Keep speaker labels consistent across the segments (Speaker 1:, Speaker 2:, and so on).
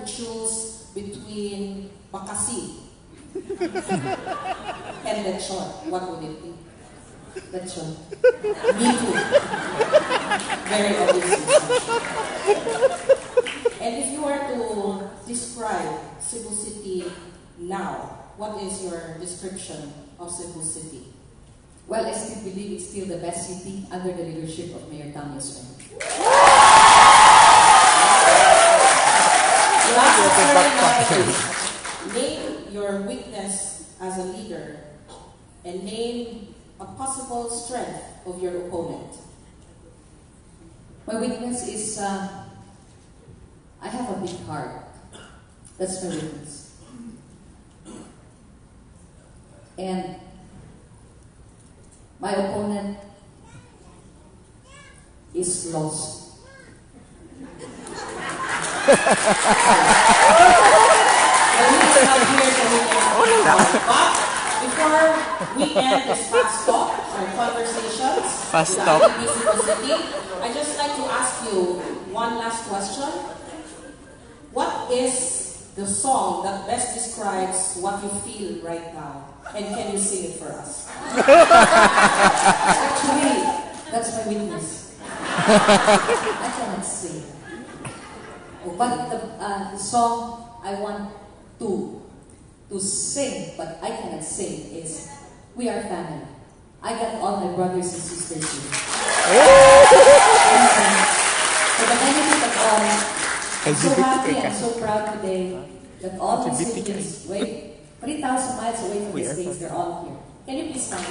Speaker 1: choose between Bakasi and lechon, what would it be? Lechon. Me too. Very obvious. And if you were to describe Cebu City now, what is your description of Cebu City?
Speaker 2: Well, I still believe it's still the best city under the leadership of Mayor Tamia's friend.
Speaker 1: Name your weakness as a leader and name a possible strength of your opponent.
Speaker 2: My weakness is I have a big heart. That's my weakness. And my opponent is lost.
Speaker 1: But before we end this fast talk or conversations,
Speaker 3: fast talk,
Speaker 1: I just like to ask you one last question. What is the song that best describes what you feel right now? And can you sing it for us?
Speaker 2: Actually, that's my weakness. I cannot sing. But the song I want to sing, but I cannot sing, is We Are Family. I got all my brothers and sisters here. For the benefit of all, I'm so happy and so proud today that all my siblings, 3,000 miles away from the States, they're all here. Can you please stand?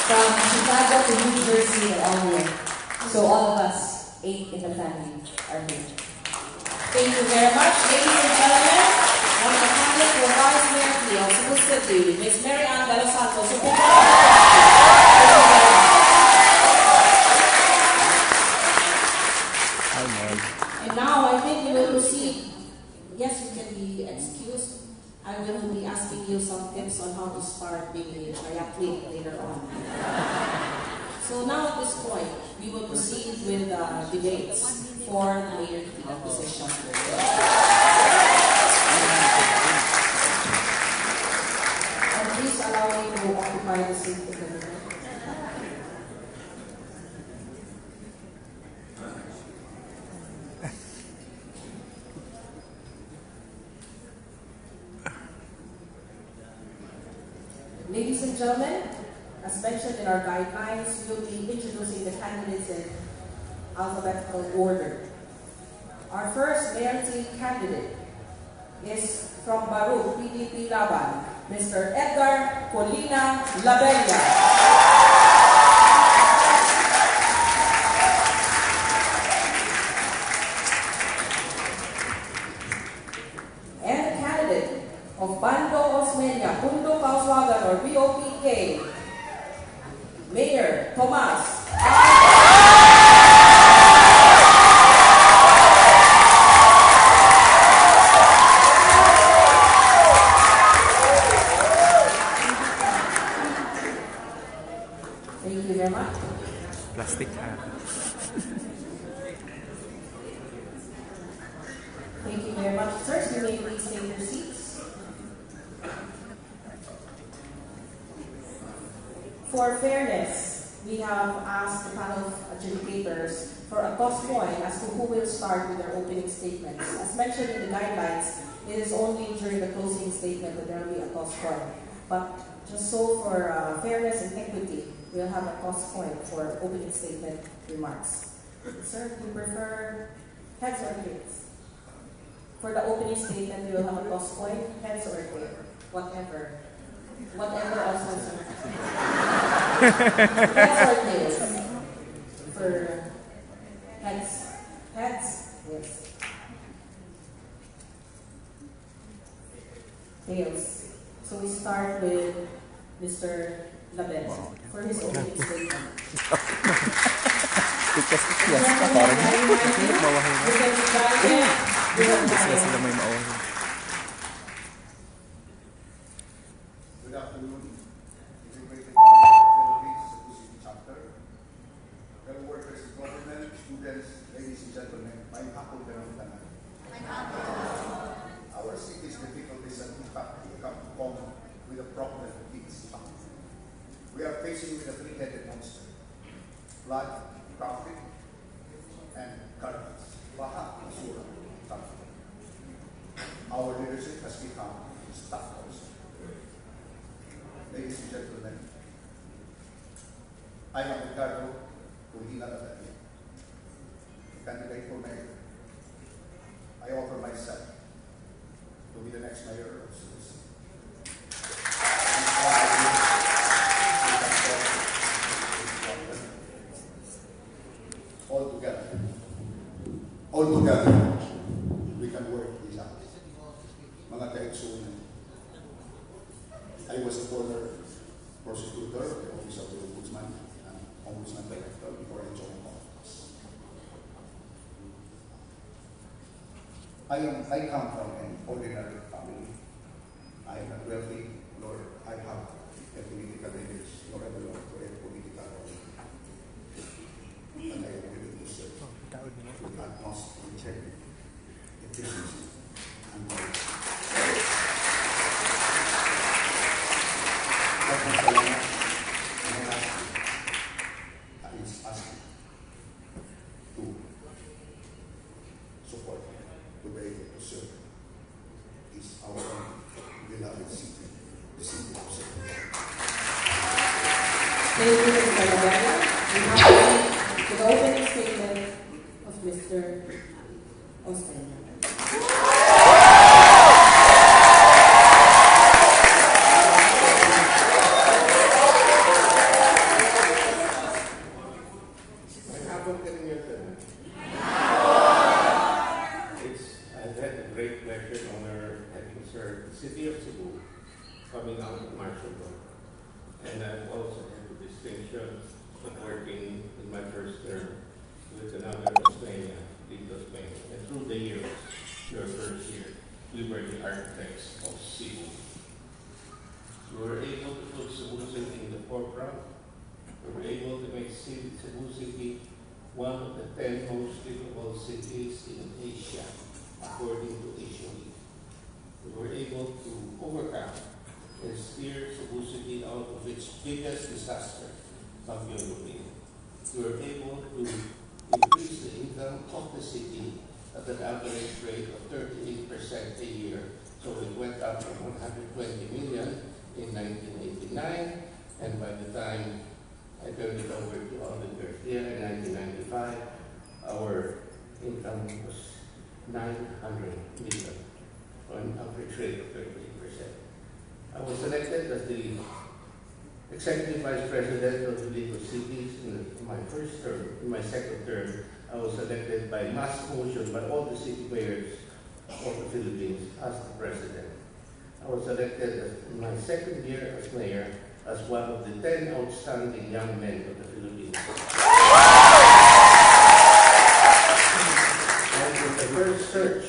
Speaker 2: From Chicago to New Jersey, they're all here. So all of us, 8 in the family, are here.
Speaker 1: Thank you very much, ladies and gentlemen. On the candidate for Vice Mayor of Cebu City, Ms. Mary Ann De Los Santos. And now I think we will proceed. Yes, you can be excused. I will be asking you some tips on how to start being a triathlete later on. So now at this point, we will proceed with debates for the mayor position. And please allow me to occupy the seat of the mayor. Ladies and gentlemen, as mentioned in our guidelines, we will be introducing the candidates in alphabetical order. Our first mayoralty candidate is from Baru, PDP Laban, Mr. Edgar Colina Labella. And the candidate of Bando Osmeña, Pundo Kauswagan, or BOPK, Mayor Tomas. Thank you very much.
Speaker 3: Plastic.
Speaker 1: Thank you very much. Sirs, you may please take your seats. For fairness, we have asked the panel of adjudicators for a toss coin as to who will start with their opening statements. As mentioned in the guidelines, it is only during the closing statement that there will be a toss coin. But just so for fairness and equity, we'll have a toss coin for opening statement remarks. Sir, do you prefer heads or tails? For the opening statement, we will have a toss coin, heads or tails, whatever. Whatever also. Heads or tails? For heads. Heads? Yes. Tails. So we start with Mr. Labella for his opening statement.
Speaker 4: Good afternoon. Integrated Philippines, Cebu City Chapter. Fellow workers in government, students, ladies and gentlemen, may hapon ka ng tanan. Our city's difficulties and impact come with a problem that keeps up. We are facing with a three-headed monster: flood, traffic, and garbage. Baha, basura, traffic. Our leadership has become stuck also. Ladies and gentlemen, I am Ricardo Pulila, candidate for mayor. I offer myself to be the next mayor of Cebu. All together, we can work this out. Mga kaigsunan, I was a former prosecutor of the Office of the Ombudsman and Ombudsman Director before I joined office. I come from an ordinary family. I am not wealthy, nor I have a political image, nor I belong to a political role. And I am willing to serve with utmost integrity, efficiency, and quality. What was the line? And I ask you, is asking to support, to be able to serve is our own beloved city, the city of Cebu.
Speaker 1: Thank you, Mr. Mayoral. We have the opening statement of Mr. Australia.
Speaker 3: I've had a great pleasure and honor having served the city of Cebu coming out of martial law. And I've also had the distinction of working in my first term with another Australia, Lito Spain. And through the years, your first year, we were the architects of Cebu. We were able to put Cebu City in the forefront. We were able to make Cebu City one of the 10 most livable cities in Asia, according to Asia Week. We were able to overcome and steer Cebu City out of its biggest disaster, Bagyo Lupin. We were able to increase the income of the city at an average rate of 38% a year. So it went up from 120 million in 1989, and by the time I turned it over to Alden Garcia in 1995, our income was 900 million, on an average rate of 38%. I was elected as the Executive Vice President of the League of Cities in my first term. In my second term, I was elected by mass motion by all the city mayors of the Philippines as the President. I was elected in my second year as mayor as one of the 10 outstanding young men of the Philippines. And with the first search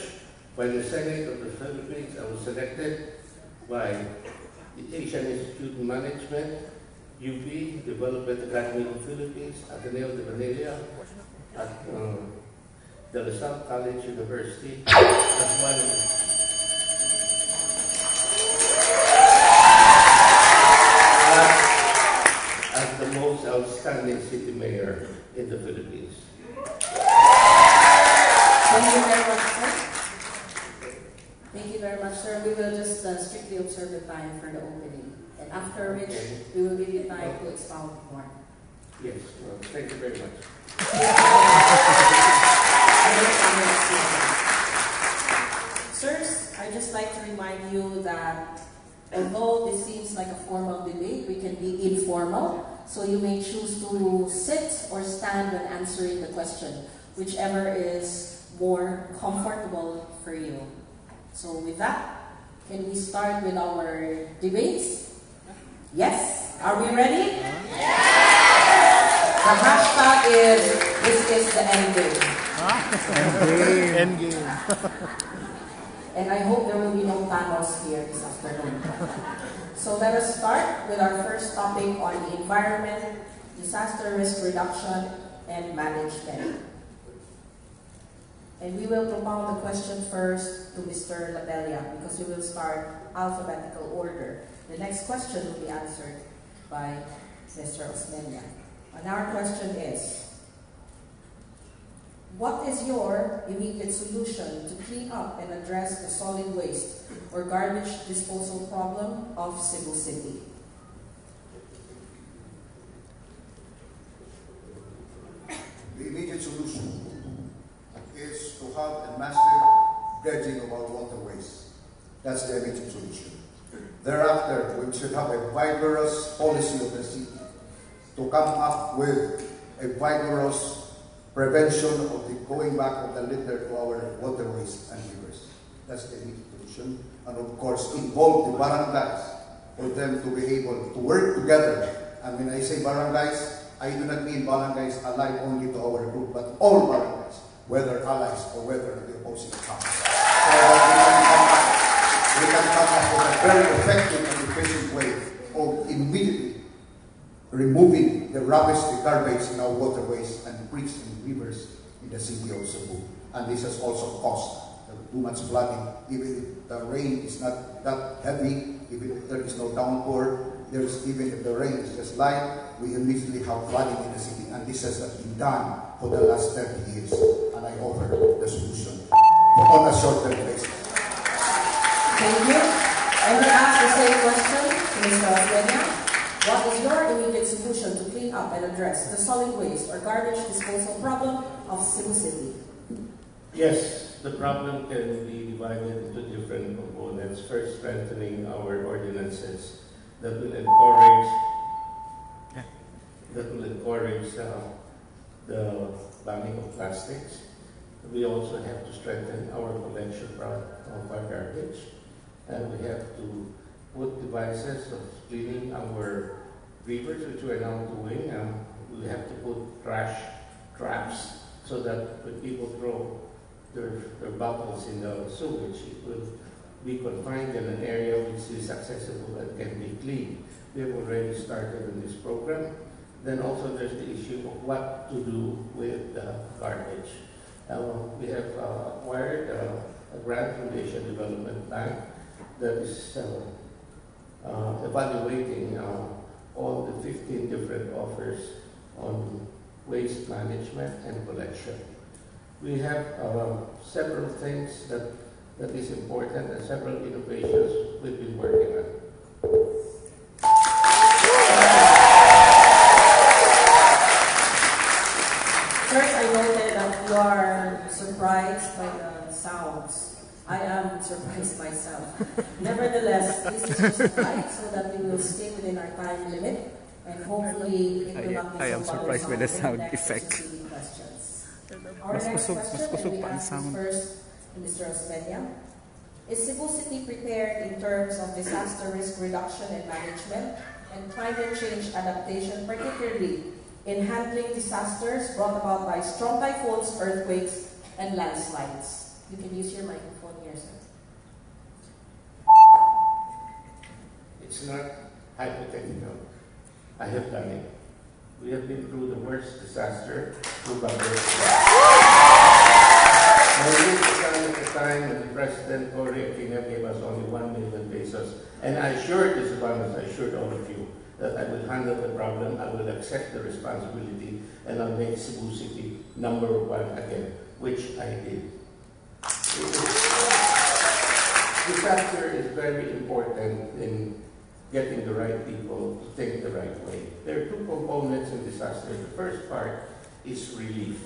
Speaker 3: by the Senate of the Philippines, I was selected by the Asian Institute of Management, UP, Development Academy of the Philippines, Ateneo de Manila, at De La Salle College University, as one as the most outstanding city mayor in the Philippines.
Speaker 1: Thank you very much, sir. Thank you very much, sir. We will just strictly observe the time for the opening. And after which, we will give you time to expound more.
Speaker 3: Yes, well, thank you very much.
Speaker 1: Sirs, I'd just like to remind you that although this seems like a formal debate, we can be informal. So you may choose to sit or stand when answering the question, whichever is more comfortable for you. So with that, can we start with our debates? Yes? Are we ready? Yes! The hashtag is, this is the end game.
Speaker 5: End game.
Speaker 1: And I hope there will be no panels here this afternoon. So let us start with our first topic on the environment, disaster risk reduction, and management. And we will propound the question first to Mr. Labella because we will start alphabetical order. The next question will be answered by Mr. Osmeña. And our question is, what is your immediate solution to clean up and address the solid waste or garbage disposal problem of Cebu City?
Speaker 4: The immediate solution is to have a massive dredging of our waterways. That's the immediate solution. Thereafter, we should have a vigorous policy of the city to come up with a vigorous prevention of the going back of the litter to our waterways and rivers. That's the immediate solution. And of course, involve the barangays for them to be able to work together. And when I say barangays, I do not mean barangays allied only to our group, but all barangays, whether allies or whether the opposing camp. So that we can come up with a very effective and efficient way of immediately removing the rubbish, the garbage in our waterways and creeks and rivers in the city of Cebu. And this has also caused too much flooding. Even if the rain is not that heavy, even if there is no downpour, even if the rain is just light, we immediately have flooding in the city. And this has been done for the last 30 years. And I offer the solution on a short-term basis.
Speaker 1: Thank you. I will ask the same question to Mr. Osmeña. What is your immediate solution to clean up and address the solid waste or garbage disposal problem of Cebu City?
Speaker 3: Yes, the problem can be divided into different components. First, strengthening our ordinances that will encourage the banning of plastics. We also have to strengthen our collection of our garbage, and we have to put devices of cleaning our rivers, which we're now doing. We have to put trash traps so that when people throw their bottles in the sewage, it will be confined in an area which is accessible and can be cleaned. We have already started in this program. Then also there's the issue of what to do with the garbage. We have acquired a grant from the Asian Development Bank that is evaluating all the 15 different offers on waste management and collection. We have several things that is important and several innovations we've been working on.
Speaker 1: First, I noted that you are surprised by the sounds. I am surprised myself. Nevertheless, this is just a guide so that we will stay within our time limit and hopefully it will not be
Speaker 5: I am
Speaker 1: so
Speaker 5: surprised by the sound
Speaker 1: next
Speaker 5: effect.
Speaker 1: questions. Our next question will be asked first to Mr. Osmeña. Is Cebu City prepared in terms of disaster risk reduction and management and climate change adaptation, particularly in handling disasters brought about by strong typhoons, earthquakes, and landslides? You can use your microphone here, sir.
Speaker 3: It's not hypothetical. I have done it. We have been through the worst disaster through I lived at the time when the President Cory Aquino gave us only 1 million pesos. And I assured this abundance, I assured all of you, that I will handle the problem, I will accept the responsibility, and I'll make Cebu City #1 again, which I did. Disaster is very important in getting the right people to think the right way. There are two components in disaster. The first part is relief,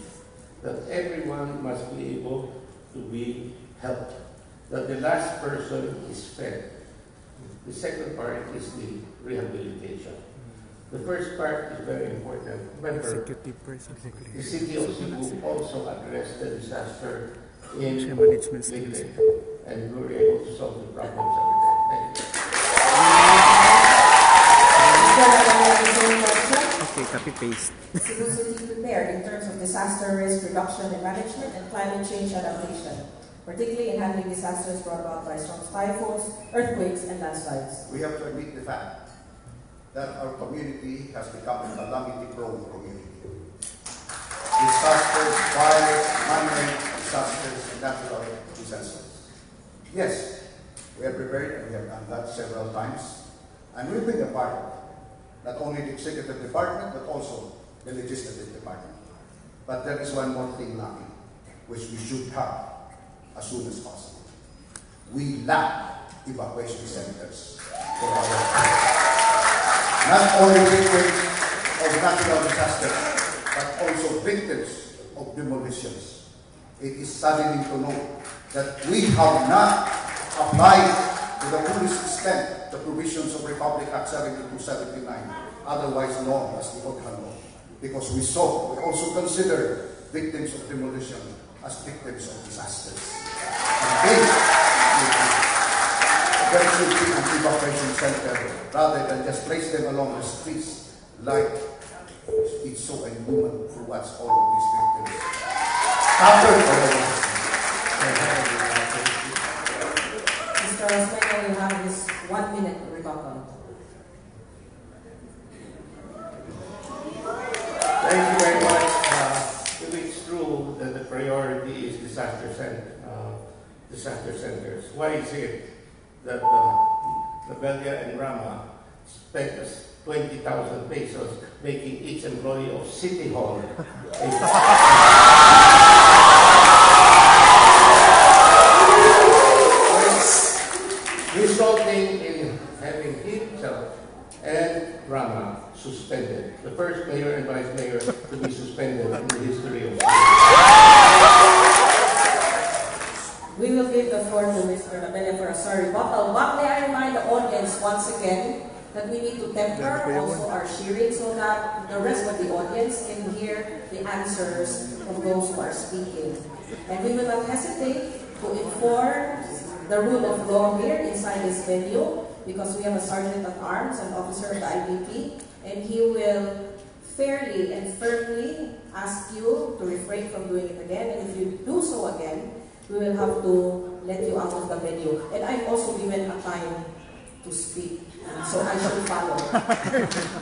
Speaker 3: that everyone must be able to be helped, that the last person is fed. The second part is the rehabilitation. The first part is very important. Remember, the city of Cebu also addressed the disaster in Leyte, and we were able to solve the problems over there. Thank you.
Speaker 5: Okay, copy-paste.
Speaker 1: Cebu City prepared in terms of disaster risk reduction and management and climate change adaptation, particularly in handling disasters brought about by strong typhoons, earthquakes, and landslides.
Speaker 4: We have to admit the fact that our community has become a calamity-prone community. Disasters, fires, man-made disasters natural disasters. Yes, we are prepared and we have done that several times. And we've been a part, not only the executive department, but also the legislative department. But there is one more thing lacking, which we should have as soon as possible. We lack evacuation centers for our country. Not only victims of natural disasters, but also victims of demolitions. It is saddening to know that we have not applied to the fullest extent the provisions of Republic Act 7279, otherwise known as the Oghan Law, because we also consider victims of demolition as victims of disasters. And there should be an evacuation center rather than just place them along the streets like it's so inhuman to watch all of these victims.
Speaker 1: Mr. Osmeña, you have this 1 minute rebuttal.
Speaker 3: Thank you very much. If it's true that the priority is disaster centers, why is it that the Belia and Rama spent us 20,000 pesos making each employee of City Hall resulting in having himself and Rama suspended, the first mayor and vice mayor to be suspended in the history of
Speaker 1: We will give the floor to Mr. Labella for a sorry rebuttal. But may I remind the audience once again that we need to temper also our cheering so that the rest of the audience can hear the answers of those who are speaking. And we will not hesitate to inform the rule of law here inside this venue, because we have a sergeant at arms, an officer of the IBP, and he will fairly and firmly ask you to refrain from doing it again. And if you do so again, we will have to let you out of the venue. And I'm also given a time to speak, so I should follow.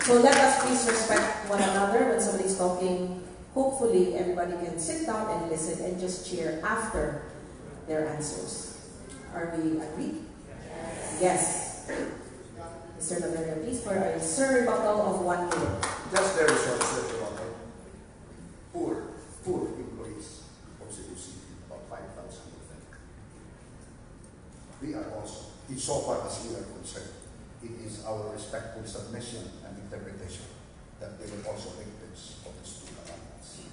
Speaker 1: So let us please respect one another when somebody's talking. Hopefully everybody can sit down and listen and just cheer after their answers. Are we agreed? Yes. Mr. Lavera, please, for a rebuttal of 1 minute.
Speaker 4: Just very short rebuttal. Poor employees of Cebu City, about 5,000 of them. We are also, so far as we are concerned, it is our respectful submission and interpretation that they were also victims of the student violence.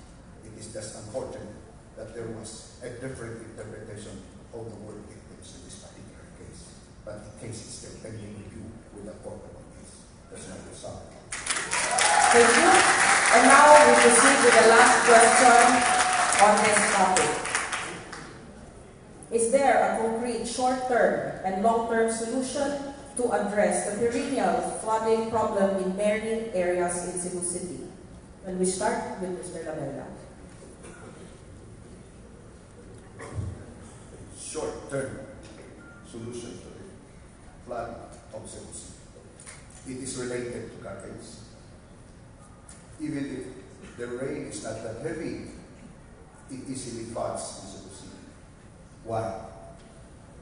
Speaker 4: It is just unfortunate that there was a different interpretation of the word victims in this particular case. But the case is still pending review with the court of appeals. That's not the sum.
Speaker 1: Thank you. And now we proceed with the last question on this topic. Is there a concrete short-term and long-term solution to address the perennial flooding problem in many areas in Cebu City? And we start with Mr. Lamela.
Speaker 4: Short-term solution to the flood of Cebu City. It is related to garbage. Even if the rain is not that heavy, it easily floods in Cebu City. Why?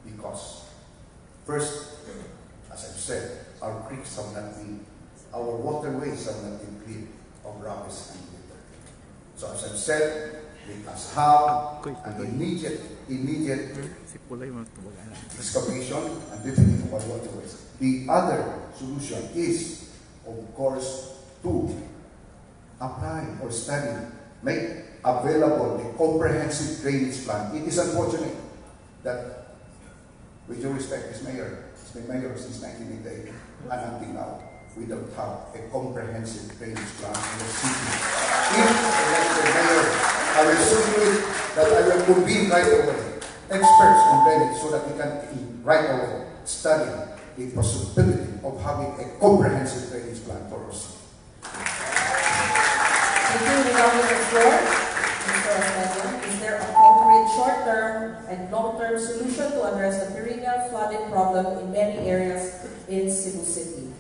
Speaker 4: Because first, as I've said, our creeks have not been, our waterways have not been cleared of rubbish and litter. So as I've said, we must have an immediate excavation and deepening of our waterways. The other solution is, of course, to apply or study, make available the comprehensive drainage plan. It is unfortunate that, with due respect, this mayor has been mayor since 1988, and until now, we don't have a comprehensive drainage plan in the city. If elected mayor, I will assure you that I will convene right away experts on drainage so that we can right away study the possibility of having a comprehensive drainage plan for our city.
Speaker 1: Thank you. Now with the floor, Mr. Osmeña, is there a concrete short-term and long-term solution to address the perennial flooding problem in many areas in Cebu City?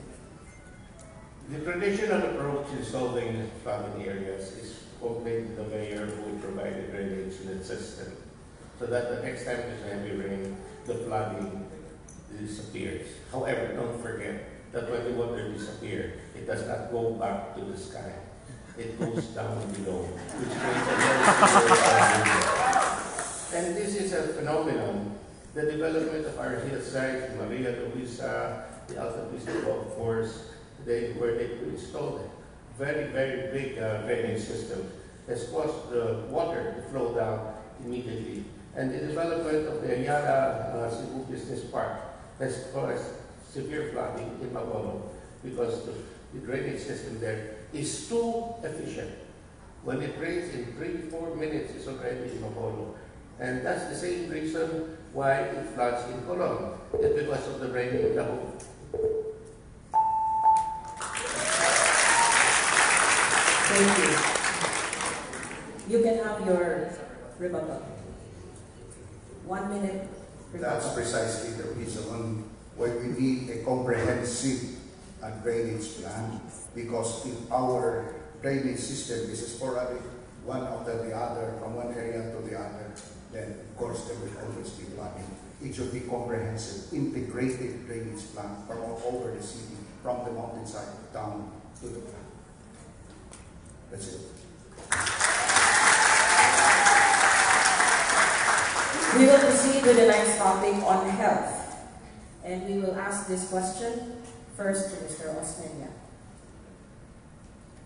Speaker 3: The traditional approach in solving flooding areas is completely the mayor who will provide the drainage net system. so that the next time there's heavy rain, the flooding disappears. However, don't forget that when the water disappears, it does not go back to the sky. It goes down below, which creates a very severe and this is a phenomenon. The development of our hillsides, Maria Luisa, the Alta Vista Golf Course, where they installed a very, very big drainage system has caused the water to flow down immediately. And the development of the Ayala Cebu Business Park has caused severe flooding in Mayoral because the drainage system there is too efficient. When it rains in 3-4 minutes, it's already in Mayoral. And that's the same reason why it floods in Colon. It's because of the rain in Cebu.
Speaker 1: Thank you. You can have your rebuttal. 1 minute rebuttal.
Speaker 4: That's precisely the reason why we need a comprehensive drainage plan, because if our drainage system is sporadic, one after the other, from one area to the other, then of course there will always be flooding. It should be comprehensive, integrated drainage plan from all over the city, from the mountainside down to the plain. That's it.
Speaker 1: We will proceed with the next topic on health. And we will ask this question first to Mr. Osmeña.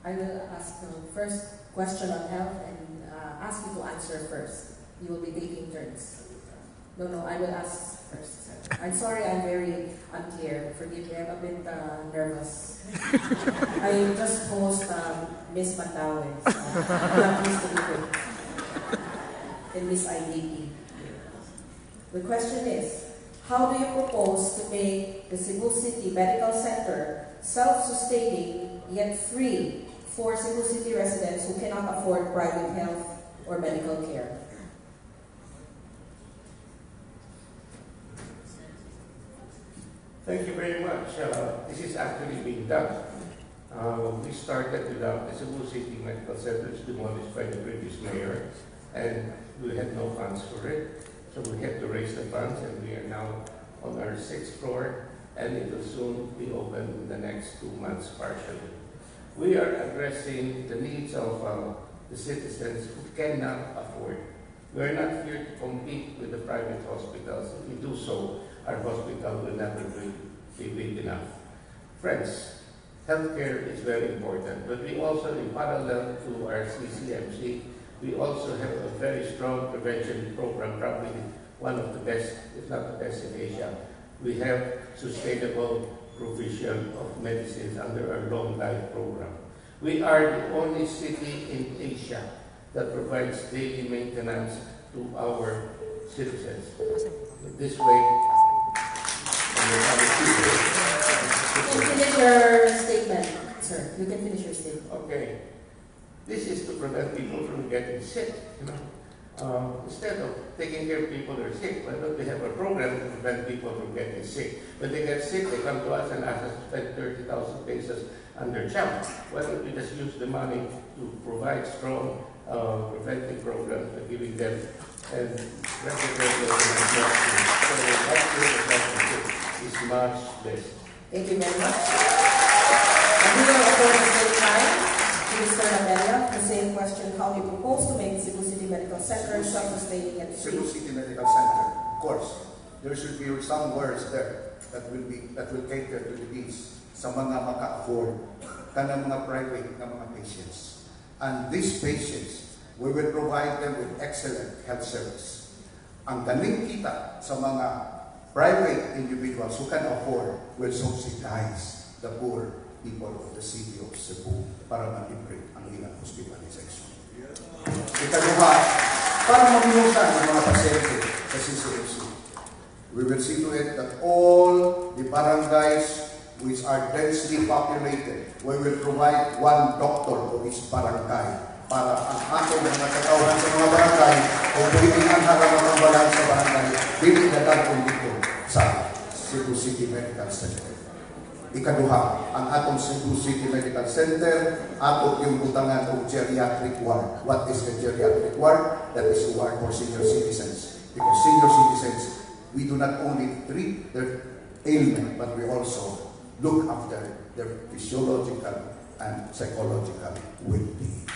Speaker 1: I will ask the first question on health and ask you to answer first. You will be taking turns. No, I will ask first. I'm sorry, I'm very unclear. Forgive me, I'm a bit nervous. I just host Miss Mandawi. I'm used to be good. And Miss IDP. The question is, how do you propose to make the Cebu City Medical Center self-sustaining yet free for Cebu City residents who cannot afford private health or medical care?
Speaker 3: Thank you very much. This is actually being done. We started with the Cebu City Medical Center, demolished by the previous mayor, and we had no funds for it. So we had to raise the funds, and we are now on our 6th floor, and it will soon be open in the next 2 months partially. We are addressing the needs of the citizens who cannot afford. We are not here to compete with the private hospitals. If we do so, our hospital will never be big enough. Friends, healthcare is very important, but we also, in parallel to our CCMC, we also have a very strong prevention program, probably one of the best, if not the best in Asia. We have sustainable provision of medicines under our long life program. We are the only city in Asia that provides daily maintenance to our citizens. This way,
Speaker 1: You can finish your statement, sir. You can finish your statement.
Speaker 3: okay. This is to prevent people from getting sick. Instead of taking care of people who are sick, why don't we have a program to prevent people from getting sick? When they get sick, they come to us and ask us to spend 30,000 pesos on their child. Why don't we just use the money to provide strong preventive programs by giving them and regular is much less.
Speaker 1: Thank you very much. And we will, of course, take time to Mr. Nabella, the same question: how do you propose to make Cebu City Medical Center self-sustaining and
Speaker 4: Cebu
Speaker 1: free?
Speaker 4: City Medical Center, of course, there should be some words there that will cater to the needs sa mga maka-afford kanang mga private na mga patients. And these patients, we will provide them with excellent health service. Ang galing kita sa mga private individuals who can afford will subsidize the poor people of the city of Cebu para ma-libre ang ilang hospitalization. Ikaduha, para mabinusan ang mga pasyente sa CCFC, we will see to it that all the barangays which are densely populated, we will provide one doctor for each barangay para ang ating mga katauhan sa mga barangay kung pwedeng ang harapan sa barangay, hindi na tatong dito sa Cebu City Medical Center. Ikaduha, ang atong Cebu City Medical Center, ato yung butangan ng geriatric ward. What is the geriatric ward? That is the ward for senior citizens. because senior citizens, we do not only treat their ailment, but we also look after their physiological and psychological well-being.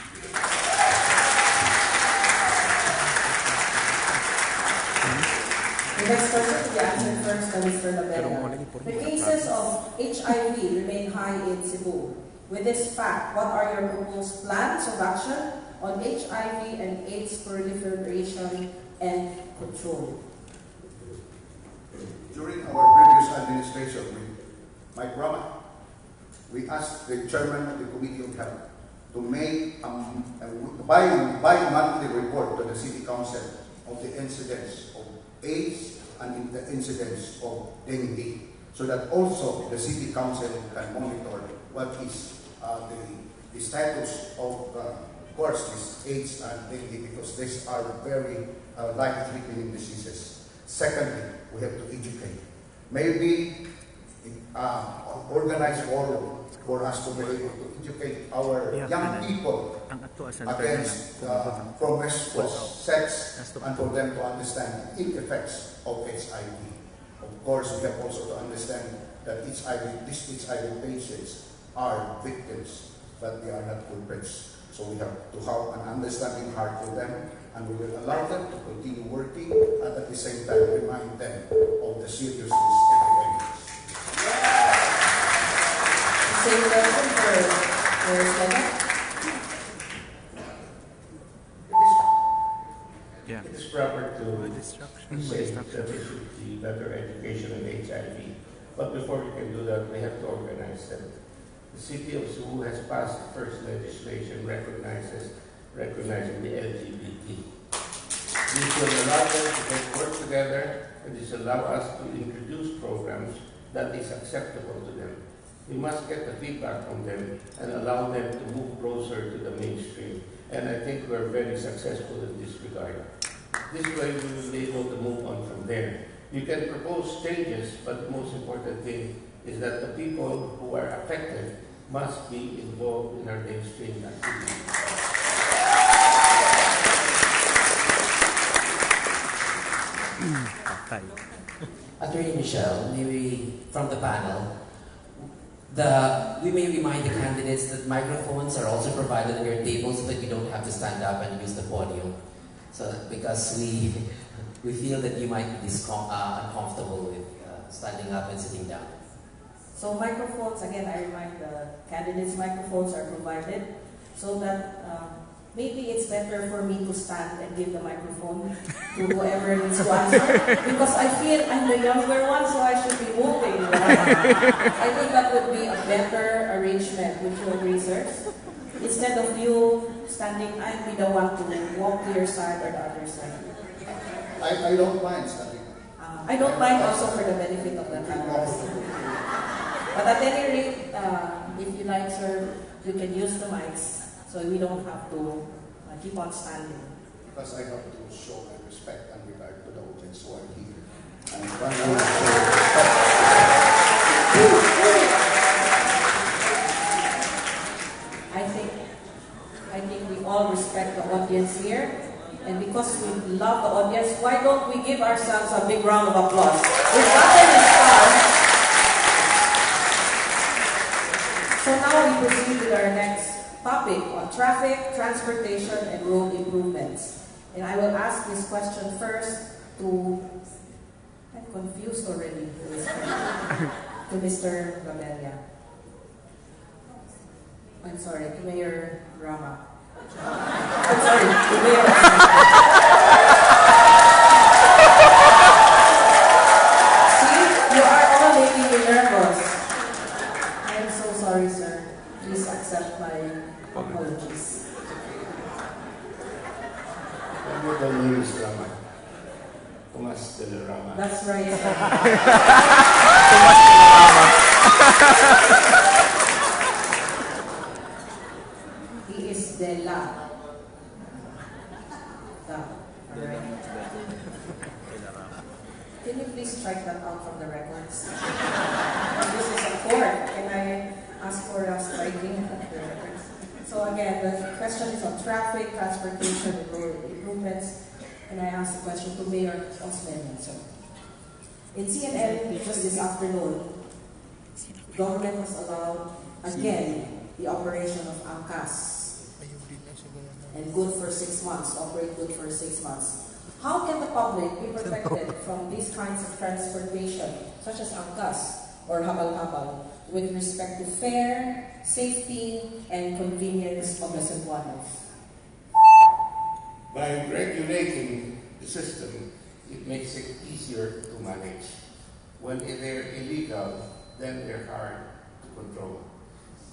Speaker 1: The next question to be answered first by Mr. Labella. The cases of HIV remain high in Cebu. With this fact, what are your proposed plans of action on HIV and AIDS proliferation and control?
Speaker 4: During our previous administration with Mike Rama, we asked the chairman of the Committee of Health to make a bi-monthly report to the City Council of the incidence of AIDS and the incidence of dengue, so that also the City Council can monitor what is the status of course, this AIDS and dengue, because these are very life-threatening diseases. Secondly, we have to educate. Maybe organized forum for us to be able to educate our young people against promiscuous sex and for them to understand the ill effects of HIV. Of course, we have also to understand that these HIV patients are victims, but they are not culprits. So we have to have an understanding heart for them, and we will allow them to continue working and at the same time remind them of the seriousness epidemics.
Speaker 1: Same question for Senate.
Speaker 3: It is proper to say that there should be better education on HIV. But before we can do that, we have to organize them. The City of Cebu has passed the first legislation recognizing the LGBT. This will allow them to work together, and this will allow us to introduce programs that is acceptable to them. We must get the feedback from them and allow them to move closer to the mainstream. And I think we're very successful in this regard. This way we will be able to move on from there. You can propose changes, but the most important thing is that the people who are affected must be involved in our mainstream activities.
Speaker 6: Attorney Michelle, maybe from the panel, we may remind the candidates that microphones are also provided on your table so that you don't have to stand up and use the podium. So because we feel that you might be uncomfortable with standing up and sitting down.
Speaker 1: So microphones, again, I remind the candidates, microphones are provided so that maybe it's better for me to stand and give the microphone to whoever needs to answer, because I feel I'm the younger one, so I should be moving. I think that would be a better arrangement. Would you agree, sirs? Instead of you standing, I'd be the one to walk to your side or the other side.
Speaker 4: I don't mind standing.
Speaker 1: I don't mind also for the benefit of the cameras. But at any rate, if you like, sir, you can use the mics. So we don't have to keep on standing.
Speaker 4: Because I have to show my respect and regard to the audience who are here. And
Speaker 1: I think we all respect the audience here. And because we love the audience, why don't we give ourselves a big round of applause? We've gotten this far. So now we proceed with our next topic on traffic, transportation, and road improvements. And I will ask this question first to, I'm confused already, to Mr. Gabelia. I'm sorry, to Mayor Rama. I'm sorry, to Mayor See, you are all making me nervous. I am so sorry, sir. Please accept my apologies.
Speaker 3: The name is Rama. Tomas de la Rama.
Speaker 1: That's right, sir. He is de la. Alright. Can you please strike that out from the records? This is a court. Can I ask for a striking of the records? So again, the question is on traffic, transportation, and road improvements. And I ask the question to Mayor Osmeña, sir. In CNN just this afternoon, government has allowed again the operation of ANCAS and good for 6 months, operate good for 6 months. How can the public be protected from these kinds of transportation, such as ANCAS or habal-habal, with respect to fare, safety, and convenience of the Cebuanos?
Speaker 3: By regulating the system, it makes it easier to manage. When they're illegal, then they're hard to control.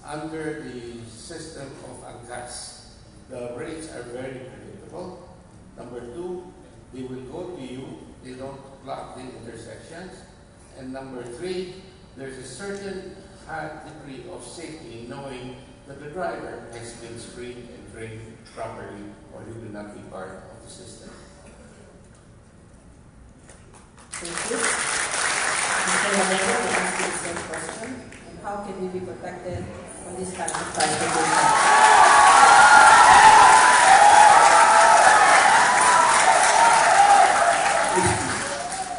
Speaker 3: Under the system of ANCAS, the rates are very predictable. Number two, they will go to you, they don't block the intersections. And number three, there's a certain high degree of safety in knowing that the driver has been screened and trained properly, or he will not be part of the system.
Speaker 1: Thank you. Mr. Lavero will ask you the same question. And how can we be protected from this kind of transportation?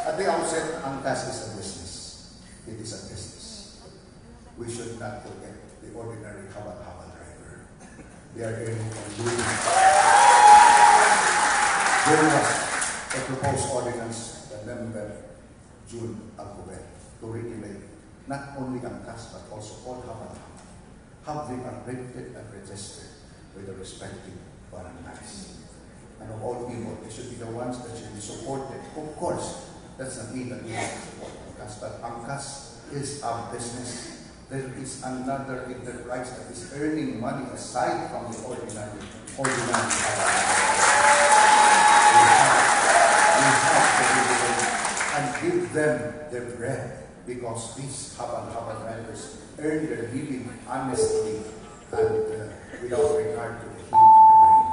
Speaker 4: At the outset, ANCAS is a business. It is a business. We should not forget the ordinary habal-habal driver. They are earning a living. There was a proposed ordinance that member June Alcover to regulate not only ANCAS but also all habal-habal. Have them accredited and registered with the respective barangays. And of all people, they should be the ones that should be supported. Of course, that's not mean that we have to support ANCAS, but ANCAS is a business. There is another enterprise that is earning money aside from the ordinary. We have to regulate and give them their bread, because these habal drivers earn their living honestly and without regard to the heat and the rain.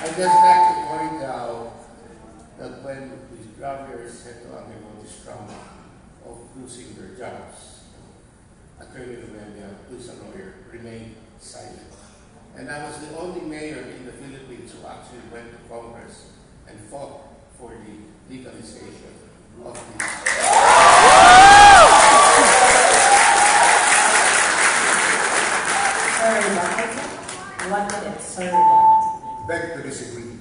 Speaker 3: I'd just like to point out that when these drivers had to undergo this trauma of losing their jobs, Attorney Romania, who is a lawyer, remained silent. And I was the only mayor in the Philippines who actually went to Congress and fought for the legalization of this.
Speaker 1: Sorry, 1 minute. Sorry.
Speaker 4: Beg to disagree.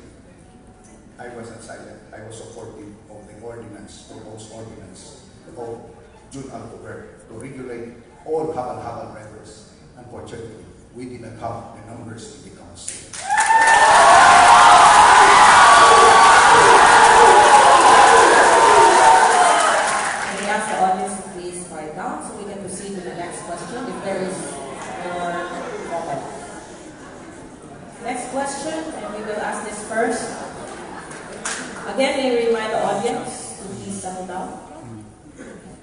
Speaker 4: I wasn't silent. I was supportive of the ordinance, proposed ordinance of June Alcover to regulate all habal drivers. Unfortunately, we did not have the numbers in the council.
Speaker 1: Can we ask the audience to please quiet down so we can proceed to the next question if there is more comment. Next question, and we will ask this first. Again, may we remind the audience to please settle down.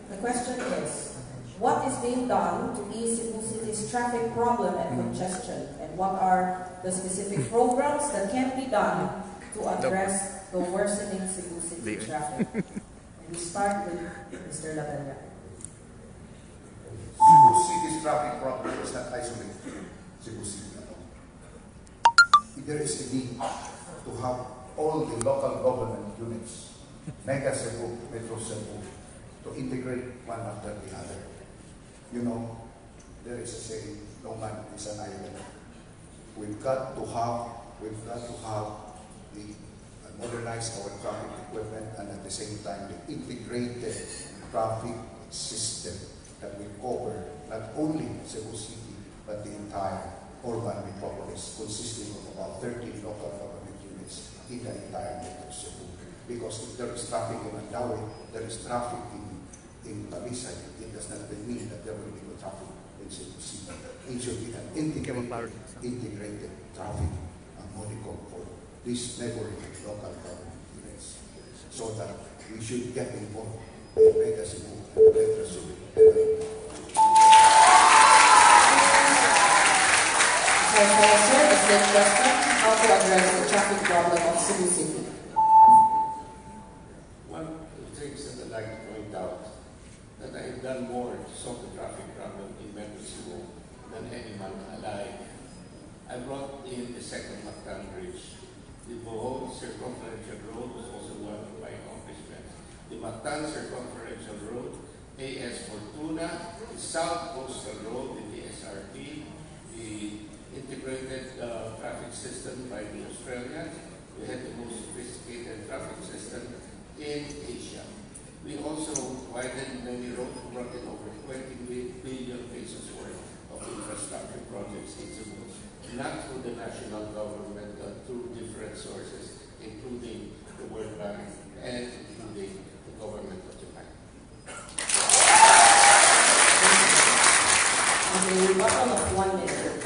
Speaker 1: The question is, what is being done to ease Cebu City's traffic problem and congestion? And what are the specific programs that can be done to address the worsening Cebu City traffic? And we start with Mr. Lavella.
Speaker 4: Cebu City's traffic problem is not isolated to Cebu City. There is a need to have all the local government units, Mega Cebu, Metro Cebu, to integrate one after the other. You know, there is a saying, no man is an island. We've got to have the modernize our traffic equipment and at the same time the integrated traffic system that will cover not only Cebu City but the entire urban metropolis, consisting of about 13 local government units in the entire Metro Cebu. Because if there is traffic in Andawe, there is traffic in Talisay, it does not mean that there will be no traffic in Cebu City. It should be an integrated traffic modicum for these neighboring local government units, so that we should get involved in Mega Cebu and Metro Cebu.
Speaker 1: Sir, the same question, how to address the traffic problem of Cebu City?
Speaker 3: One of the things that I'd like to point out, that I have done more to solve the traffic problem in Metro Cebu than anyone alive brought in the second Mactan Bridge. The Bohol Circumferential Road was also one of my accomplishments. The Mactan Circumferential Road, AS Fortuna, the South Coastal Road, the SRT, the integrated traffic system by the Australians. We had the most sophisticated traffic system in Asia. We also widened many roads, brought in over 20 billion pesos worth of infrastructure projects in Cebu, not through the national government, but through different sources, including the World Bank and including the government of Japan.
Speaker 1: Okay, bottle of 1 minute.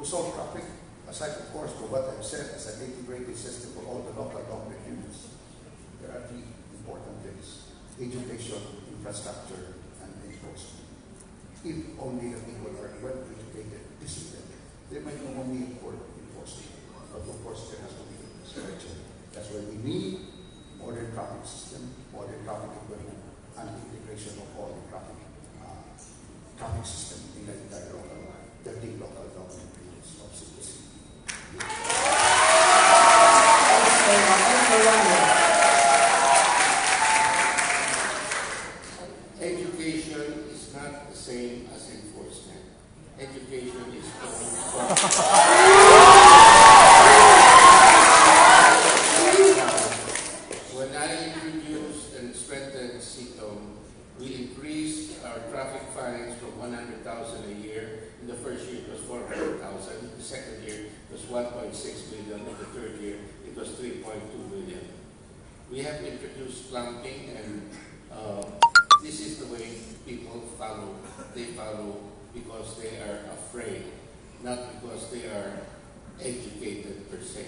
Speaker 4: To solve traffic, aside of course for what I've said as an integrated system for all the local government units, there are 3 important things: education, infrastructure, and enforcement. If only the people are well educated, disciplined, they might not only for enforcement, but of course there has to be structure. That's why we need modern traffic system, modern traffic equipment, and integration of all the traffic system in the entire local, 13 local government units of Cebu City.
Speaker 3: Education is not the same as enforcement. Education is When I introduced and strengthened CITOM, we increased our traffic fines from 100,000 a year. In the first year, it was 400,000. The second year, it was 1.6 million. In the third year, it was 3.2 million. We have introduced clumping, and this is the way people follow. They follow because they are afraid, not because they are educated per se.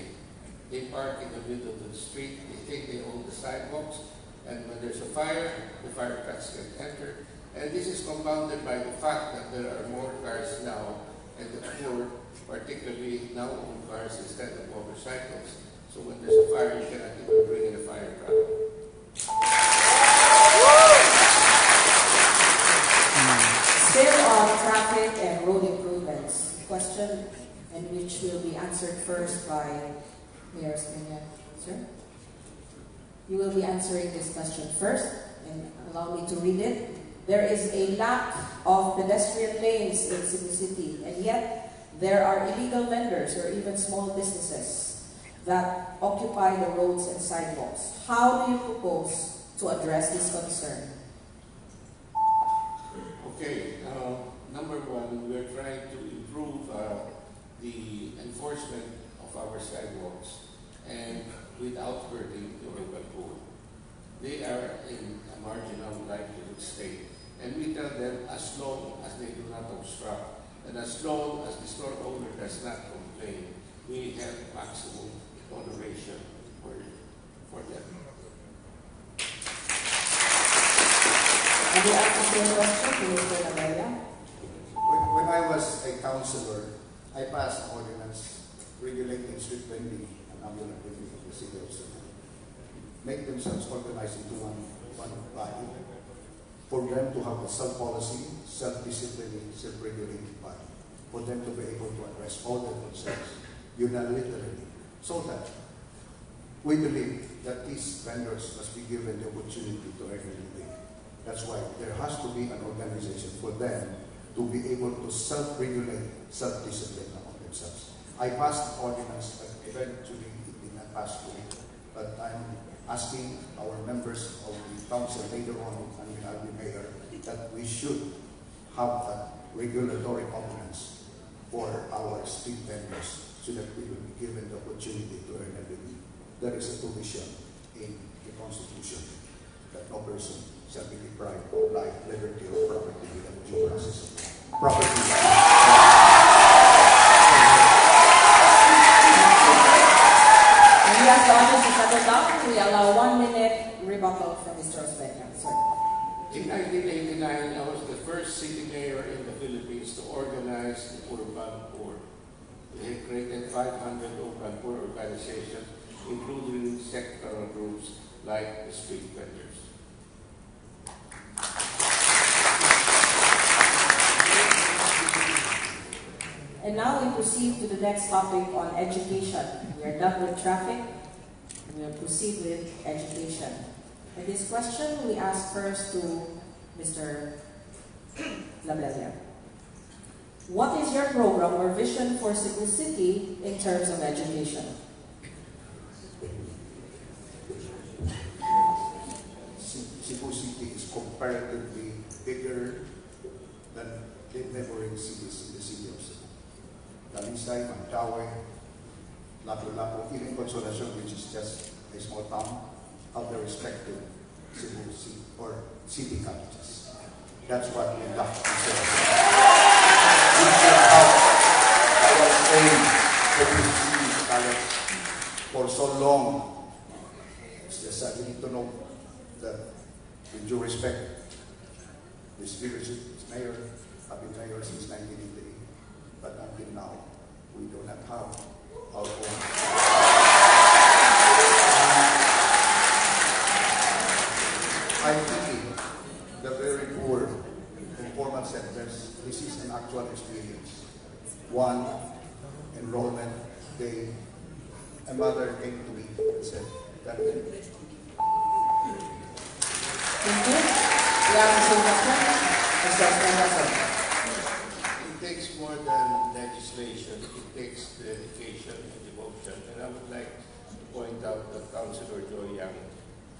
Speaker 3: They park in the middle of the street, they think they own the sidewalks, and when there's a fire, the fire trucks can enter. And this is compounded by the fact that there are more cars now, and the poor particularly now own cars instead of motorcycles. So when there's a fire, you cannot even bring in a fire truck.
Speaker 1: Still on traffic and road improvements, question in which will be answered first by Mayor Espina. Sir? You will be answering this question first, and allow me to read it. There is a lack of pedestrian lanes in Cebu City, and yet there are illegal vendors or even small businesses that occupy the roads and sidewalks. How do you propose to address this concern?
Speaker 3: Okay, number one, we're trying to improve the enforcement of our sidewalks and without hurting the urban poor. They are in a marginal livelihood state, and we tell them as long as they do not obstruct and as long as the store owner does not complain, we have maximum toleration for them.
Speaker 1: And the second question to Mr. Navella.
Speaker 4: When I was a councillor, I passed an ordinance regulating street vending and ambulant vending of the city of Cebu. Make themselves organized into one body for them to have a self-policy, self-disciplining, self-regulating body, for them to be able to address all their concerns unilaterally, so that we believe that these vendors must be given the opportunity to earn a living. That's why there has to be an organization for them to be able to self-regulate, self-discipline among themselves. I passed the ordinance, but eventually it did not pass through. But I'm asking our members of the council later on, and I'll be mayor, that we should have a regulatory ordinance for our street vendors so that we will be given the opportunity to earn a living. There is a provision in the Constitution that no person shall be deprived of life, liberty, or property without due process of property.
Speaker 1: And we ask the audience to settle down. We allow 1 minute rebuttal from Mr. Osbeña. Sir.
Speaker 3: In 1989, I was the first city mayor in the Philippines to organize the urban poor. We had created 500 urban poor organizations, including sectoral groups like the street vendors.
Speaker 1: And now we proceed to the next topic on education. We are done with traffic. We will proceed with education. And this question we ask first to Mr. Labella. What is your program or vision for Cebu City in terms of education?
Speaker 4: Cebu City is comparatively bigger than the neighboring cities in the city of Cebu. Talisay, Mandaue, Lapu-Lapu, even Consolacion, which is just a small town, have their respective Cebu City or city colleges. That's what we love to say. We should have our own city college for so long. It's just that we need to know that, with due respect, this leadership, this mayor, have been mayor since 1988, but until now, we do not have our own. I think the very poor informal centers, this is an actual experience. One enrollment day, a mother came to me and said, that
Speaker 1: Thank you. We have the same question. Mr. Professor.
Speaker 3: It takes more than legislation. It takes dedication and devotion. And I would like to point out that Councilor Joy Yang,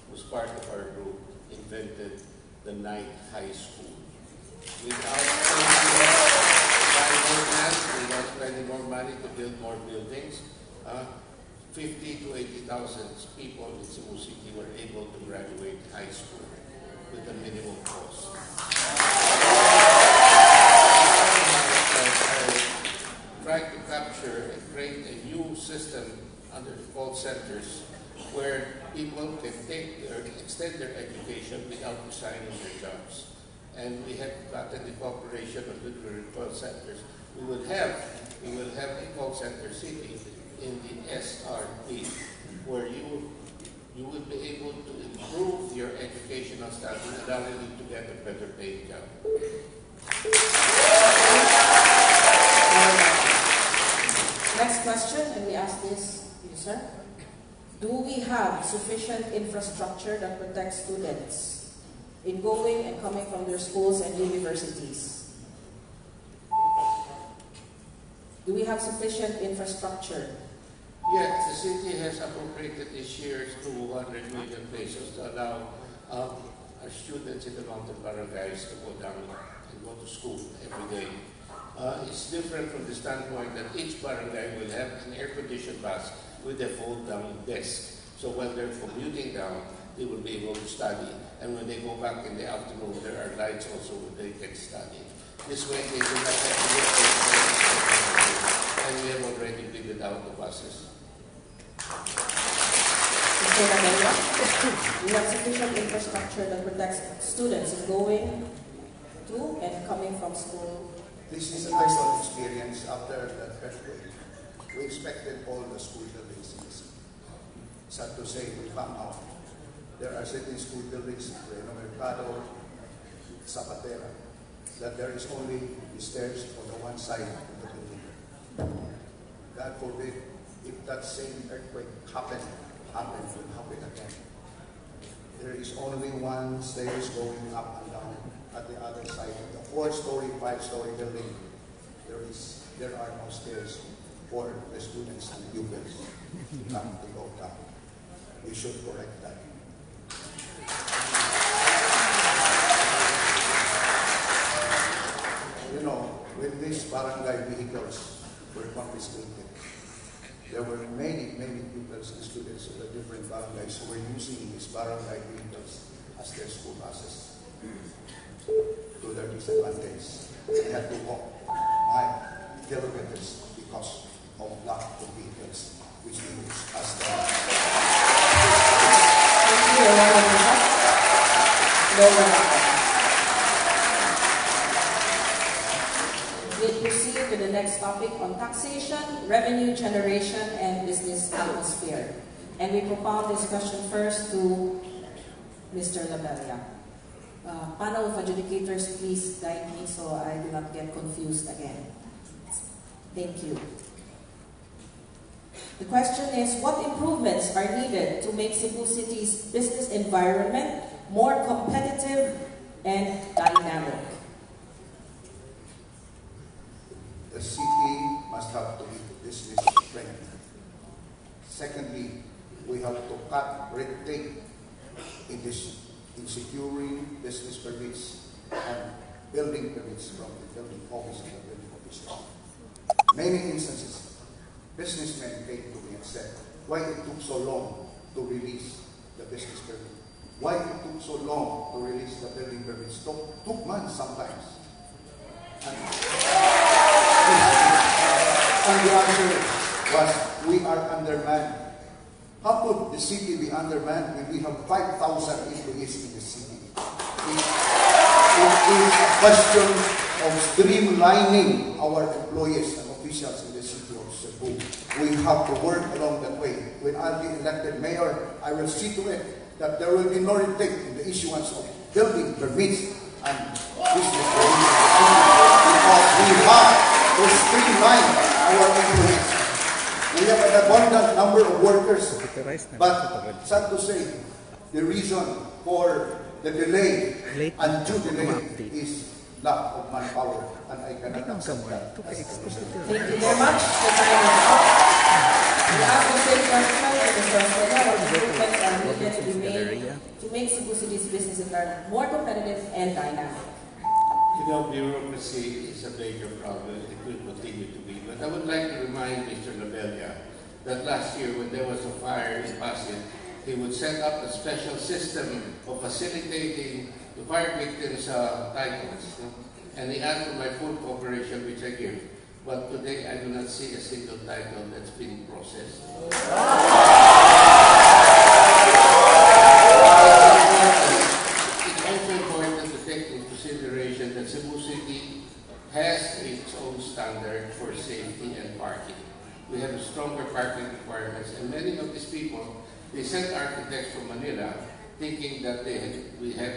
Speaker 3: who's part of our group, invented the night high school. Without spending more money to build more buildings, 50 to 80,000 people in Cebu City were able to graduate high school with a minimum cost. I tried to capture and create a new system under the call centers where people can extend their education without resigning their jobs. And we have gotten the cooperation of the call centers. We will have a call center city in the SRP where you will be able to improve your educational status, allowing you to get a better paid job.
Speaker 1: Next question, and we ask this, you sir. Do we have sufficient infrastructure that protects students in going and coming from their schools and universities? Do we have sufficient infrastructure?
Speaker 3: Yes, the city has appropriated this year's 200 million pesos to allow our students in the mountain barangays to go down and go to school every day. It's different from the standpoint that each barangay will have an air-conditioned bus with a fold-down desk. So while they're commuting down, they will be able to study. And when they go back in the afternoon, there are lights also where they can study. This way, they do not have to look for the and we have already figured out the buses.
Speaker 1: We have sufficient infrastructure that protects students in going to and coming from school.
Speaker 4: This is a personal experience after that earthquake. We expected all the school buildings in the city. Sad to say, we found out there are certain school buildings, Reno Mercado, Zapatera, that there is only the stairs on the one side of the building. God forbid, if that same earthquake happened, will happen again. There is only one stairs going up and down at the other side of the 4-story, 5-story building. There are no stairs for the students and pupils to go down. We should correct that. You know, when these barangay vehicles were confiscated, there were many pupils and students of the different barangays who were using these barangay vehicles as their school buses to their disadvantage. They had to walk 9 kilometers because of lack of vehicles, which they use as their.
Speaker 1: We'll proceed to the next topic on taxation, revenue generation, and business atmosphere. And we propound this question first to Mr. Labella. Panel of adjudicators, please guide me so I do not get confused again. Thank you. The question is, what improvements are needed to make Cebu City's business environment more competitive and dynamic?
Speaker 4: The city must have to be business friendly. Secondly, we have to cut red tape in securing business permits and building permits from the building office and the building officials. Many instances, businessmen came to me and said, why it took so long to release the business permit? Why it took so long to release the building permits? Took months sometimes. And the answer was, we are undermanned. How could the city be undermanned when we have 5,000 employees in the city? It is a question of streamlining our employees and officials in the city of Cebu. We have to work along that way. When I'll be elected mayor, I will see to it that there will be no red tape in the issuance of building permits and business permits because we have to streamline our employees. We have an abundant number of workers, but sad to say, the reason for the delay and due delay is lack of manpower, and I cannot accept that.
Speaker 1: Thank you very much. The time is up. We ask the same question to Mr. Estela, what improvements are needed to be made to make Cebu City's business environment more competitive and dynamic?
Speaker 3: You know, bureaucracy is a major problem. It will continue to be. But I would like to remind Mr. Novelia that last year when there was a fire in Pasig, he would set up a special system of facilitating the fire victims' titles. And he asked for my full cooperation, which I give. But today I do not see a single title that's been processed. It's also important to take into consideration that Cebu City has its own standard for safety and parking. We have stronger parking requirements, and many of these people, they send architects from Manila thinking that they have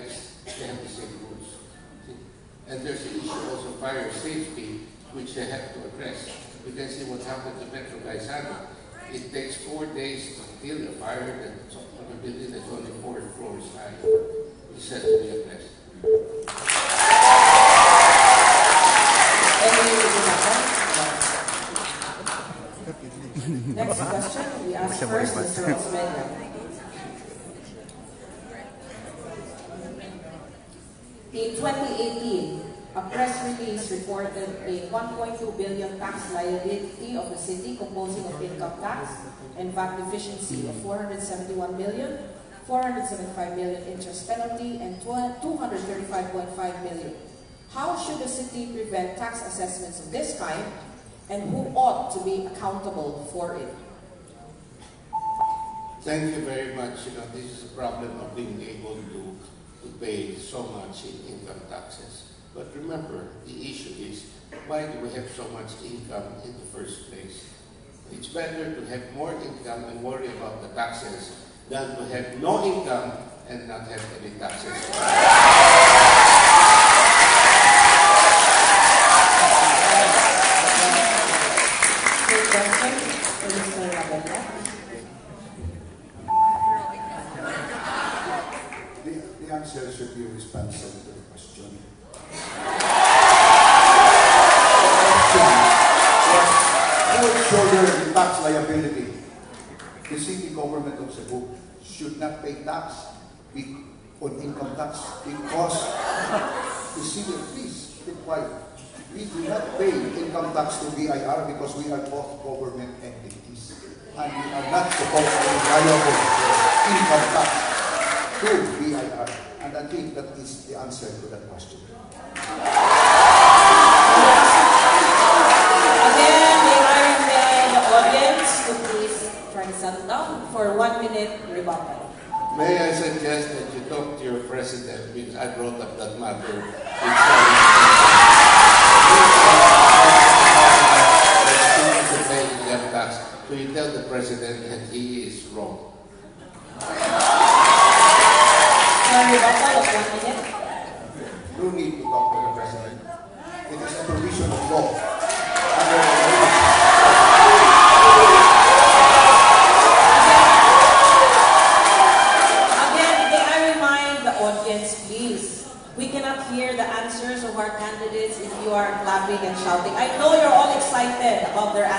Speaker 3: the same rules. And there's an issue also of fire safety, which they have to address. You can see what happened to Metro Gaisano. It takes 4 days to kill a fire that's on a building that's only 4 floors high. This has to be addressed.
Speaker 1: Next question, we ask first Mr. Osmeña. In 2018, a press release reported a 1.2 billion tax liability of the city composing of income tax and VAT deficiency of 471 million, 475 million interest penalty, and 235.5 million. How should the city prevent tax assessments of this kind, and who ought to be accountable for it?
Speaker 3: Thank you very much. You know, this is a problem of being able to pay so much in income taxes. But remember, the issue is, why do we have so much income in the first place? It's better to have more income and worry about the taxes than to have no income and not have any taxes.
Speaker 4: The answer should be responsive to the question. Who will shoulder the tax liability? The city government of Cebu should not pay tax on income tax because the city, please keep quiet. We do not pay income tax to BIR because we are both government entities. And we are not supposed to be liable for income tax to BIR. And I think that is the answer to that question.
Speaker 1: Again, may I remind the audience to please try to settle down for 1 minute rebuttal.
Speaker 3: May I suggest that you talk to your president, because I brought up that matter. So you tell the president that he is wrong.
Speaker 1: Rebuttal of 1 minute.
Speaker 4: No need to talk to the president. It is a provision of law. Under the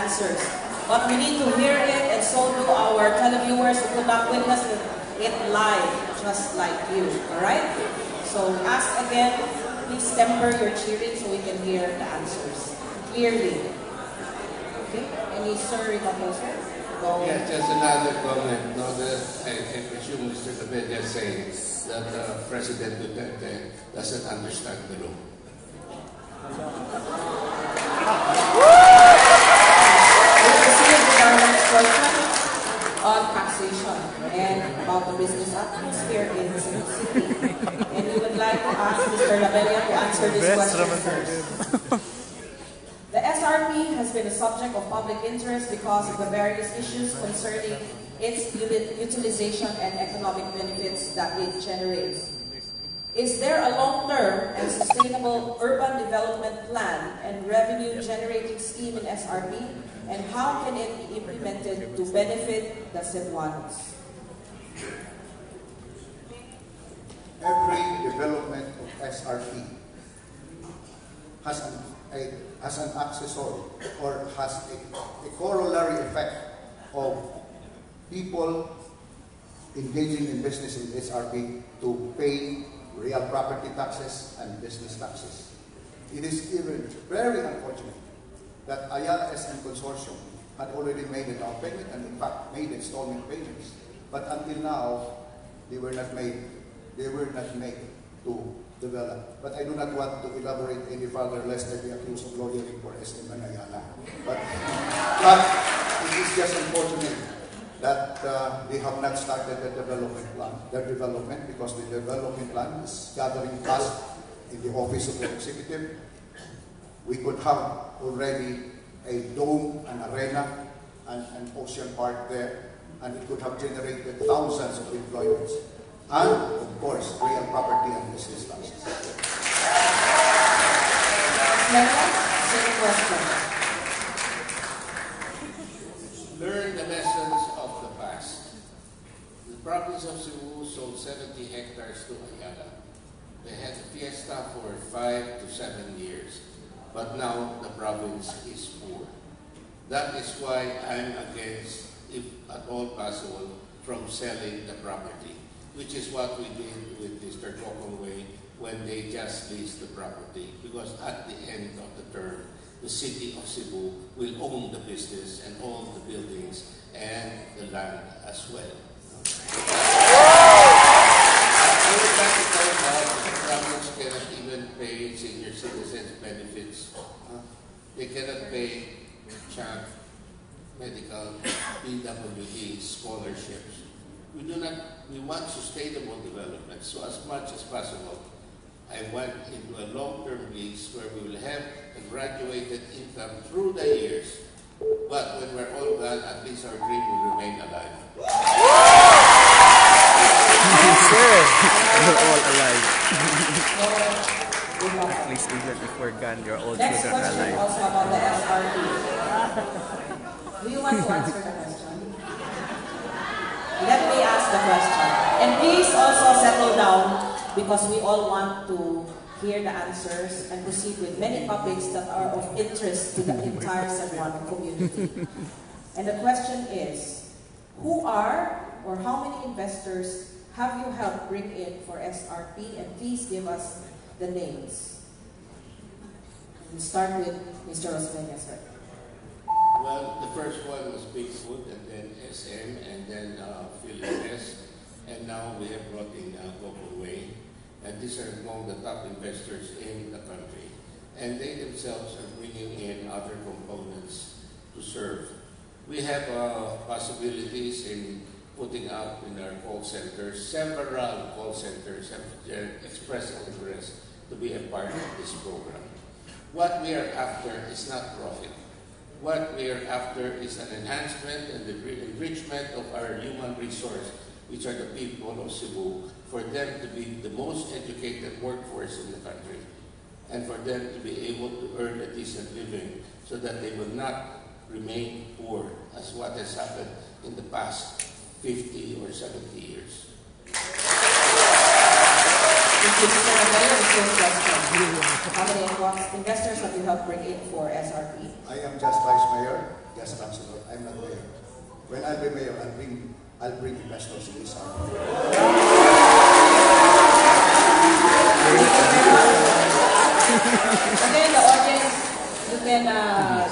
Speaker 1: answers. But we need to hear it, and so do our televiewers who could not witness it live, just like you. Alright? So ask again, please temper your cheering so we can hear the answers clearly. Okay? Any sir, sir? Go.
Speaker 3: Yeah, just another comment. No, I presume Mr. Tabet is saying that President Duterte doesn't understand the law.
Speaker 1: Our next question on taxation and about the business atmosphere in Cebu City. And we would like to ask Mr. Labella to answer this question first. The SRP has been a subject of public interest because of the various issues concerning its utilization and economic benefits that it generates. Is there a long-term and sustainable urban development plan and revenue-generating scheme in SRP? And how can it be implemented to benefit the Cebuanos?
Speaker 4: Every development of SRP has an accessory or has a corollary effect of people engaging in business in SRP to pay real property taxes and business taxes. It is even very unfortunate that Ayala SM Consortium had already made a down payment and in fact made installment payments. But until now, they were not made to develop. But I do not want to elaborate any further lest I be accused of lawyering for SM and Ayala. But it is just unfortunate that they have not started the development plan. Their development, because the development plan is gathering dust in the office of the executive. We could have already a dome, an arena, and an ocean park there, and it could have generated thousands of employments. And, of course, real property and business taxes.
Speaker 1: Same question.
Speaker 3: Learn the lessons of the past. The province of Cebu sold 70 hectares to Ayala. They had a fiesta for 5 to 7 years. But now the province is poor. That is why I'm against, if at all possible, from selling the property, which is what we did with Mr. Kokongwei when they just leased the property. Because at the end of the term, the city of Cebu will own the business and own the buildings and the land as well. I would like to point out that the province cannot even pay senior citizens benefits. They cannot pay child, medical, PWD scholarships. We want sustainable development. So as much as possible, I went into a long-term lease where we will have a graduated income through the years. But when we're all gone, at least our dream will remain alive.
Speaker 5: Sir, we're all alive. At least even if we're gone, your old
Speaker 1: Next
Speaker 5: children are
Speaker 1: question
Speaker 5: alive.
Speaker 1: also about the SRP. Do you want to answer the question? Let me ask the question. And please also settle down because we all want to hear the answers and proceed with many topics that are of interest to the entire Cebuano community. And the question is, who are or how many investors have you helped bring in for SRP? And please give us the names. We'll start with Mr. Rosmeña, sir.
Speaker 3: Well, the first one was Bigfoot, and then SM, and then Philippines, and now we have brought in Gokongwei, and these are among the top investors in the country. And they themselves are bringing in other components to serve. We have possibilities in putting up in our call centers. Several call centers have expressed interest to be a part of this program. What we are after is not profit. What we are after is an enhancement and the enrichment of our human resource, which are the people of Cebu, for them to be the most educated workforce in the country, and for them to be able to earn a decent living so that they will not remain poor as what has happened in the past 50 or 70 years.
Speaker 1: Mr. Mayor, the same question. How many investors have you helped bring in for SRP?
Speaker 4: I am just Vice Mayor, just Councilor. I'm not Mayor. When I'll be Mayor, I'll bring investors in this area.
Speaker 1: Again, the audience, you can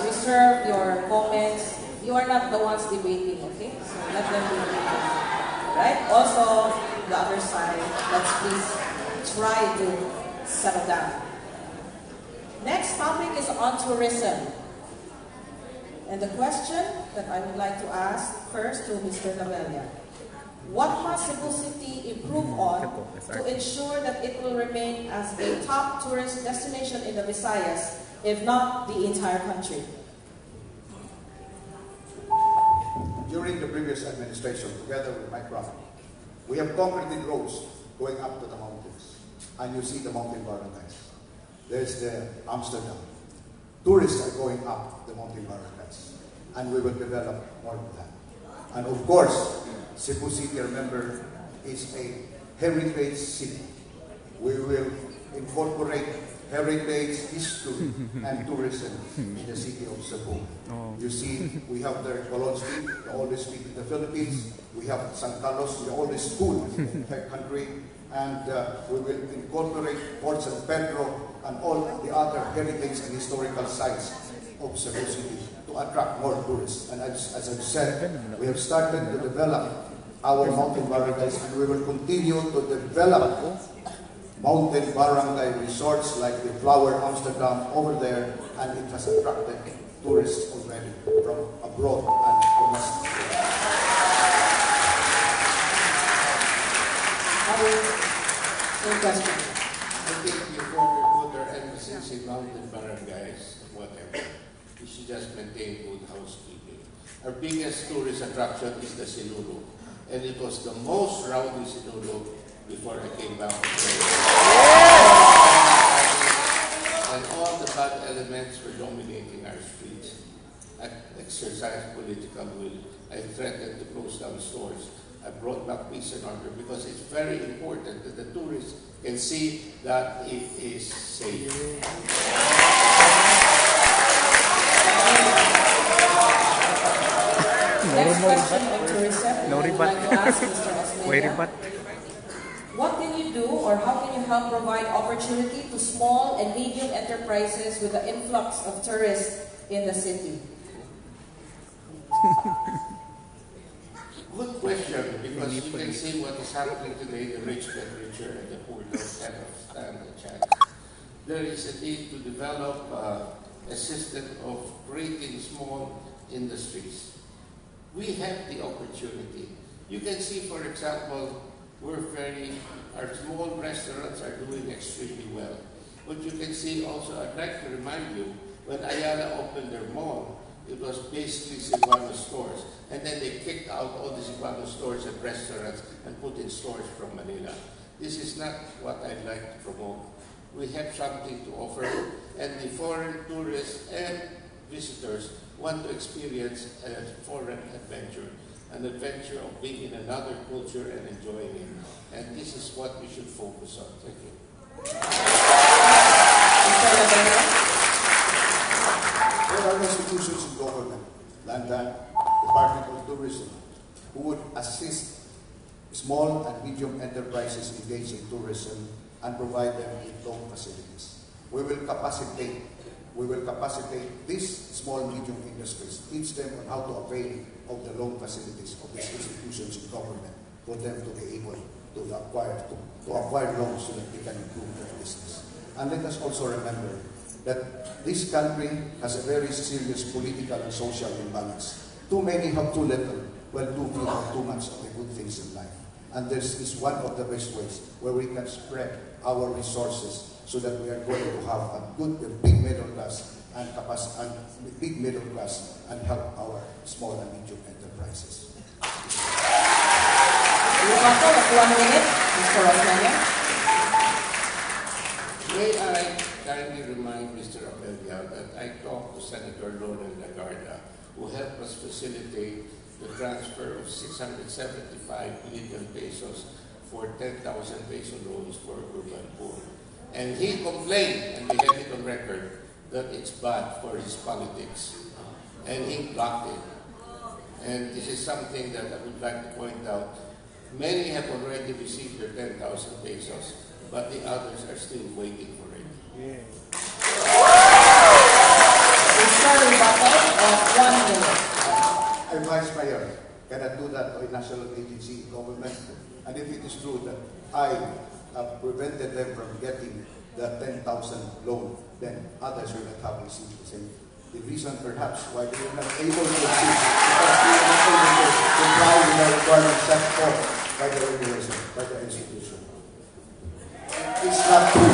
Speaker 1: reserve your comments. You are not the ones debating, okay? So let them be debating. Right? Also, the other side, let's please try to settle down. Next topic is on tourism. And the question that I would like to ask first to Mr. Navelia. What must Cebu City improve on to ensure that it will remain as a top tourist destination in the Visayas, if not the entire country?
Speaker 4: During the previous administration, together with Mike Ruff, we have concreted roads going up to the mountains. And you see the mountain barangays. There's the Amsterdam. Tourists are going up the mountain barangays. And we will develop more of that. And of course, Cebu City, remember, is a heritage city. We will incorporate heritage, history, and tourism in the city of Cebu. You see, we have the Colon Street, the oldest street in the Philippines. We have San Carlos, the oldest school in the country. And we will incorporate Port San Pedro and all the other heritage and historical sites of Cebu City to attract more tourists. And as I've said, we have started to develop our mountain barangays, and we will continue to develop mountain barangay resorts like the Flower Amsterdam over there, and it has attracted tourists already from abroad and domestic.
Speaker 1: Same question.
Speaker 3: I think before we put our emphasis in mountain barangays, whatever, we should just maintain good housekeeping. Our biggest tourist attraction is the Sinulog. And it was the most rowdy Sinulog before I came back to Mayoral. And all the bad elements were dominating our streets. I exercised political will. I threatened to close down stores. I brought back peace and order because it's very important that the tourists can see that it is safe.
Speaker 1: Next question on tourism.
Speaker 5: No
Speaker 1: I would
Speaker 5: rebut.
Speaker 1: like to ask Mr. Osmeña.
Speaker 5: Wait, rebut.
Speaker 1: What can you do, or how can you help provide opportunity to small and medium enterprises with the influx of tourists in the city?
Speaker 3: Good question, because you can see what is happening today, the rich get richer and the poor don't kind of stand a chance. There is a need to develop a system of creating small industries. We have the opportunity. You can see, for example, our small restaurants are doing extremely well. But you can see also, I'd like to remind you, when Ayala opened their mall, it was basically Cebuano stores. And then they kicked out all the Cebuano stores and restaurants and put in stores from Manila. This is not what I'd like to promote. We have something to offer, and the foreign tourists and visitors want to experience a foreign adventure, an adventure of being in another culture and enjoying it. And this is what we should focus on. Thank you.
Speaker 4: There are institutions in government, like the Department of Tourism, who would assist small and medium enterprises engaged in tourism and provide them with loan facilities. We will capacitate these small and medium industries, teach them on how to avail of the loan facilities of these institutions in government for them to be able to acquire loans so that they can improve their business. And let us also remember that this country has a very serious political and social imbalance. Too many have too little, while too few have too much of the good things in life. And this is one of the best ways where we can spread our resources so that we are going to have a big middle class and big middle class and help our small and medium enterprises.
Speaker 1: You want to 1 minute, Mr. Osmeña?
Speaker 3: May I kindly remind Mr. Amelia that I talked to Senator Loren Lagarda, who helped us facilitate the transfer of 675 million pesos for 10,000 peso loans for urban poor. And he complained, and we have it on record, that it's bad for his politics. And he blocked it. And this is something that I would like to point out. Many have already received their 10,000 pesos, but the others are still waiting for it.
Speaker 1: Mr. Rebuttal, 1 minute.
Speaker 4: A vice mayor cannot do that to a national agency government. And if it is true that I have prevented them from getting the 10,000 loan, then others will not have received the same. The reason perhaps why they are not able to receive because they are not able to comply with the requirements set forth by the regulation, by the institution. It's not true.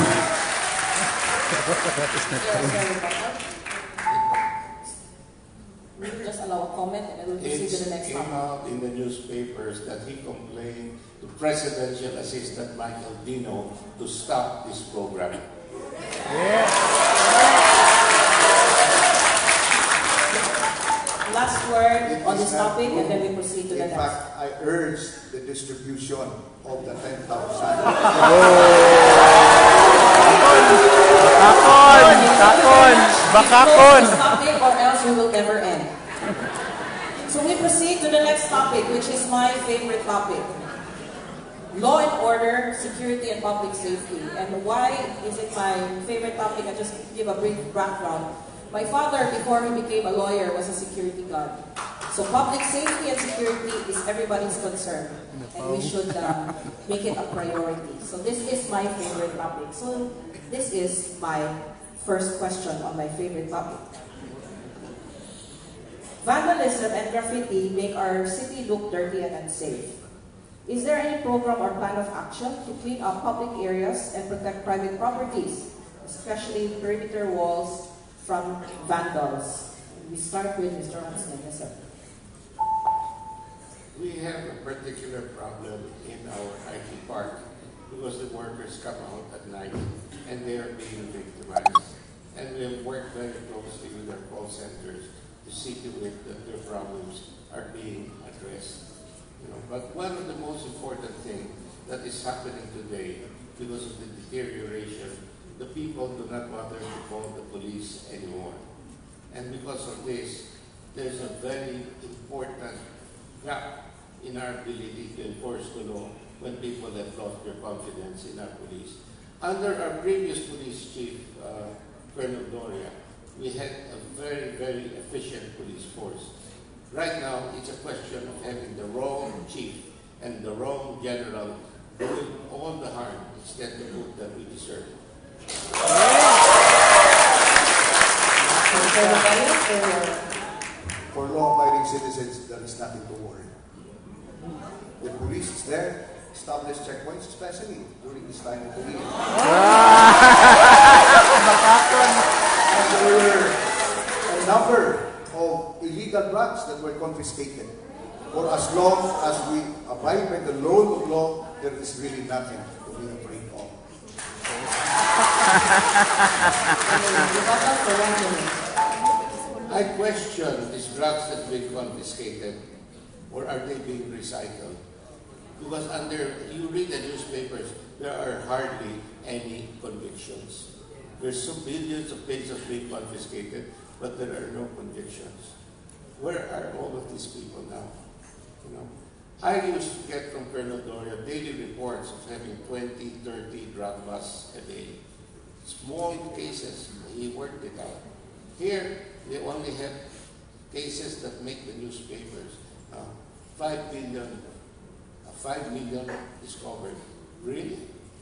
Speaker 1: We will just allow a comment and I will proceed to the next
Speaker 3: It came
Speaker 1: topic.
Speaker 3: out in the newspapers that he complained to Presidential Assistant Michael Dino to stop this program.
Speaker 1: Last word on this topic and then we proceed to the
Speaker 4: In
Speaker 1: next.
Speaker 4: fact, I urge the distribution of the 10,000.
Speaker 5: Bakakon!
Speaker 1: This topic or else we will never end. So we proceed to the next topic, which is my favorite topic. Law and order, security and public safety. And why is it my favorite topic? I'll just give a brief background. My father, before he became a lawyer, was a security guard. So public safety and security is everybody's concern. And we should make it a priority. So this is my favorite topic. So this is my first question on my favorite topic. Vandalism and graffiti make our city look dirty and unsafe. Is there any program or plan of action to clean up public areas and protect private properties, especially perimeter walls, from vandals? We start with Mr. Hansman. Yes, sir.
Speaker 3: We have a particular problem in our IT park because the workers come out at night and they are being victimized. And we have worked very closely with our call centers to see to it that their problems are being addressed. But one of the most important things that is happening today because of the deterioration, the people do not bother to call the police anymore. And because of this, there's a very important gap in our ability to enforce the law when people have lost their confidence in our police. Under our previous police chief, Colonel Doria, we had a very, very efficient police force. Right now, it's a question of having the wrong chief and the wrong general doing all the harm instead of the good that we deserve.
Speaker 4: For law-abiding citizens, there is nothing to worry. The police is there, establish checkpoints, especially during this time of the year. And there were a number of illegal drugs that were confiscated. For as long as we abide by the law of law, there is really nothing to be afraid of.
Speaker 3: I question these drugs that have been confiscated, or are they being recycled? Because you read the newspapers, there are hardly any convictions. There's some billions of pesos being confiscated, but there are no convictions. Where are all of these people now? I used to get from Colonel Doria daily reports of having 20, 30 drug busts a day. Small cases, he worked it out. Here, they only have cases that make the newspapers. 5 million discovered. Really?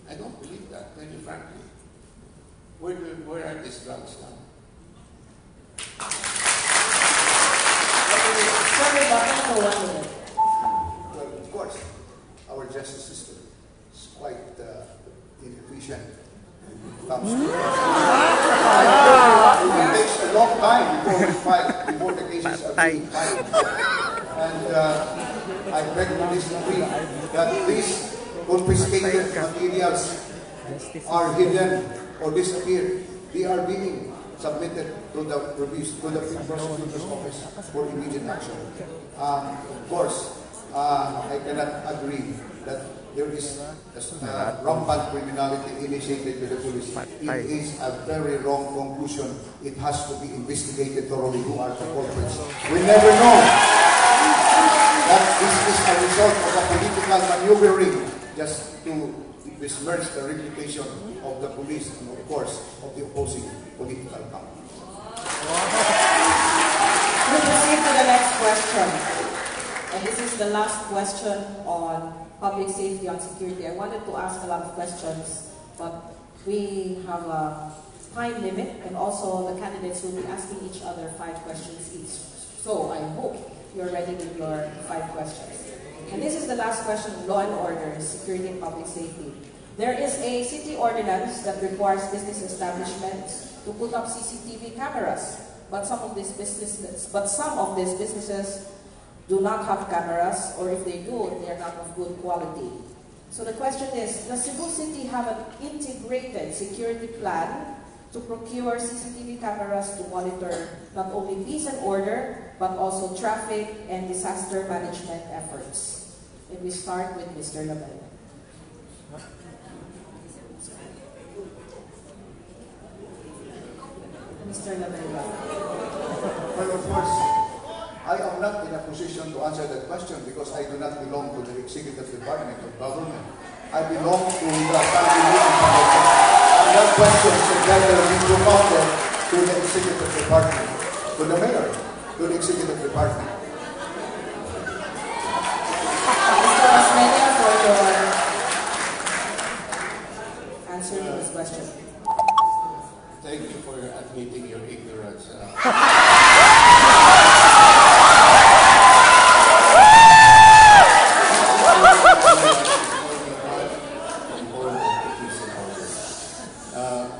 Speaker 3: I don't believe that, very frankly. Where are these drugs now?
Speaker 4: Well, of course, our justice system is quite inefficient. It takes a long time before the cases are being filed. And I beg to disagree that these confiscated materials are hidden or disappear. They are being submitted to the prosecutor's office for immediate action. Of course, I cannot agree that there is rampant criminality initiated by the police. It is a very wrong conclusion. It has to be investigated thoroughly who are the culprits. We never know that this is a result of a political maneuvering just to besmirch the reputation of the police and, of course, of the opposing political camp.
Speaker 1: We proceed to the next question. And this is the last question on public safety and security. I wanted to ask a lot of questions, but we have a time limit, and also the candidates will be asking each other 5 questions each. So I hope you're ready with your 5 questions. And this is the last question: law and order, security and public safety. There is a city ordinance that requires business establishments to put up CCTV cameras, but some of these businesses do not have cameras, or if they do, they are not of good quality. So the question is, does Cebu City have an integrated security plan to procure CCTV cameras to monitor not only peace and order, but also traffic and disaster management efforts? And we start with Mr. Labella. Mr. Labella.
Speaker 4: Well, of course, I am not in a position to answer that question because I do not belong to the executive department of government. I belong to the family department. And that question should rather be propounded to the executive department, to the mayor, to the executive department.
Speaker 1: Mr. Osmeña, for your answering this question.
Speaker 3: Thank you for admitting your ignorance.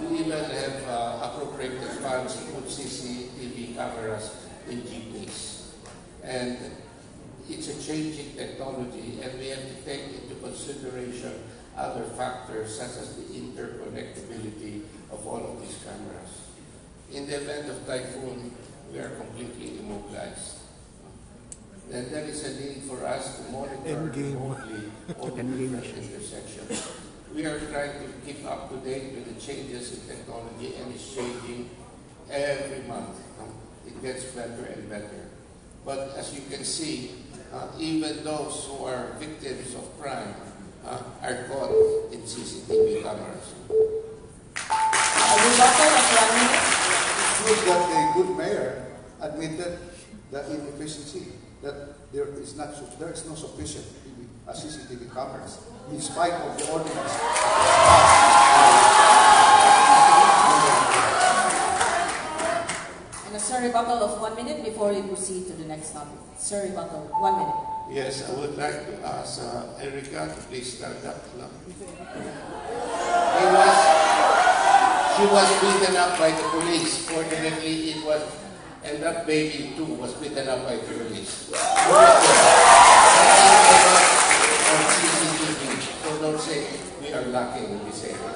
Speaker 3: We even have appropriated funds to put CCTV cameras in jeepneys. And it's a changing technology, and we have to take into consideration other factors such as the interconnectability of all of these cameras. In the event of typhoon, we are completely immobilized. Then there is a need for us to monitor remotely all the different intersections. We are trying to keep up to date with the changes in technology, and it's changing every month. It gets better and better. But as you can see, even those who are victims of crime are caught in CCTV cameras.
Speaker 4: It's good that a good mayor admitted the inefficiency, that there is no sufficient CCTV cameras, in spite of the ordinance.
Speaker 1: And a sir rebuttal of 1 minute before we proceed to the next topic. Sir rebuttal, 1 minute.
Speaker 3: Yes, I would like to ask Erica to please stand up. No? She was beaten up by the police. Fortunately, it was, and that baby too was beaten up by the police. On CCTV, so don't say we are lacking in this area.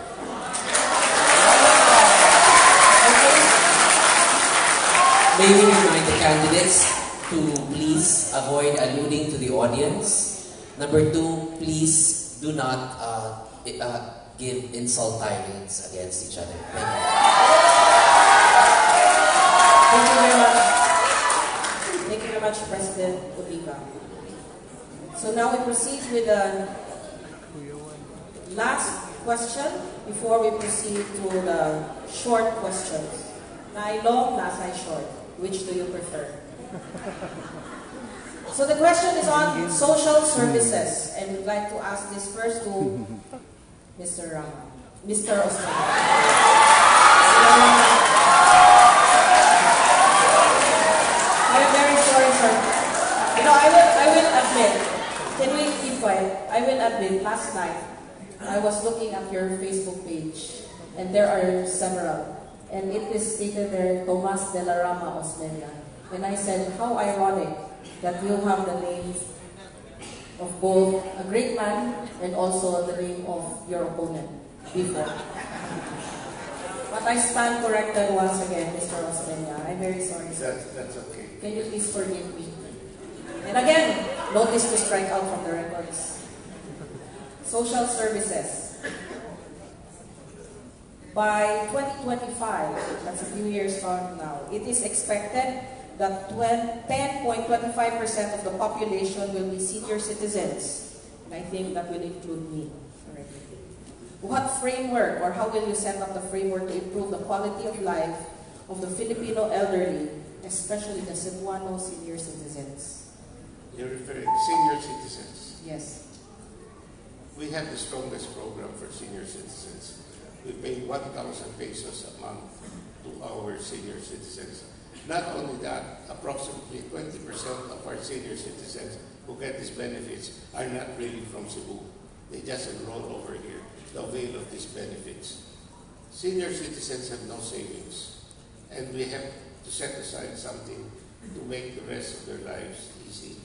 Speaker 6: May we remind the candidates to please avoid alluding to the audience. Number 2, please do not give insult tirades against each other.
Speaker 1: Thank you very much. Thank you very much, President Oliva. So now we proceed with the last question before we proceed to the short questions. Nai long, nasai short. Which do you prefer? So the question is on social services, and we'd like to ask this first to Mr. Rama, Mr. Osman. I'm very sorry, sir. You know, I will admit, can we keep quiet? I will admit, last night, I was looking at your Facebook page, and there are several. And it is stated there, Tomas de la Rama Osmeña. And I said, how ironic that you have the name of both a great man and also the name of your opponent before. But I stand corrected once again, Mr. Osmeña. I'm very sorry, sir.
Speaker 3: That's okay.
Speaker 1: Can you please forgive me? And again, notice to strike out from the records. social services. By 2025, that's a few years from now, it is expected that 10.25% of the population will be senior citizens. And I think that will include me. What framework or how will you set up the framework to improve the quality of life of the Filipino elderly, especially the Cebuano senior citizens?
Speaker 3: You're referring to senior citizens.
Speaker 1: Yes.
Speaker 3: We have the strongest program for senior citizens. We pay 1,000 pesos a month to our senior citizens. Not only that, approximately 20% of our senior citizens who get these benefits are not really from Cebu. They just enroll over here to avail of these benefits. Senior citizens have no savings, and we have to set aside something to make the rest of their lives easy.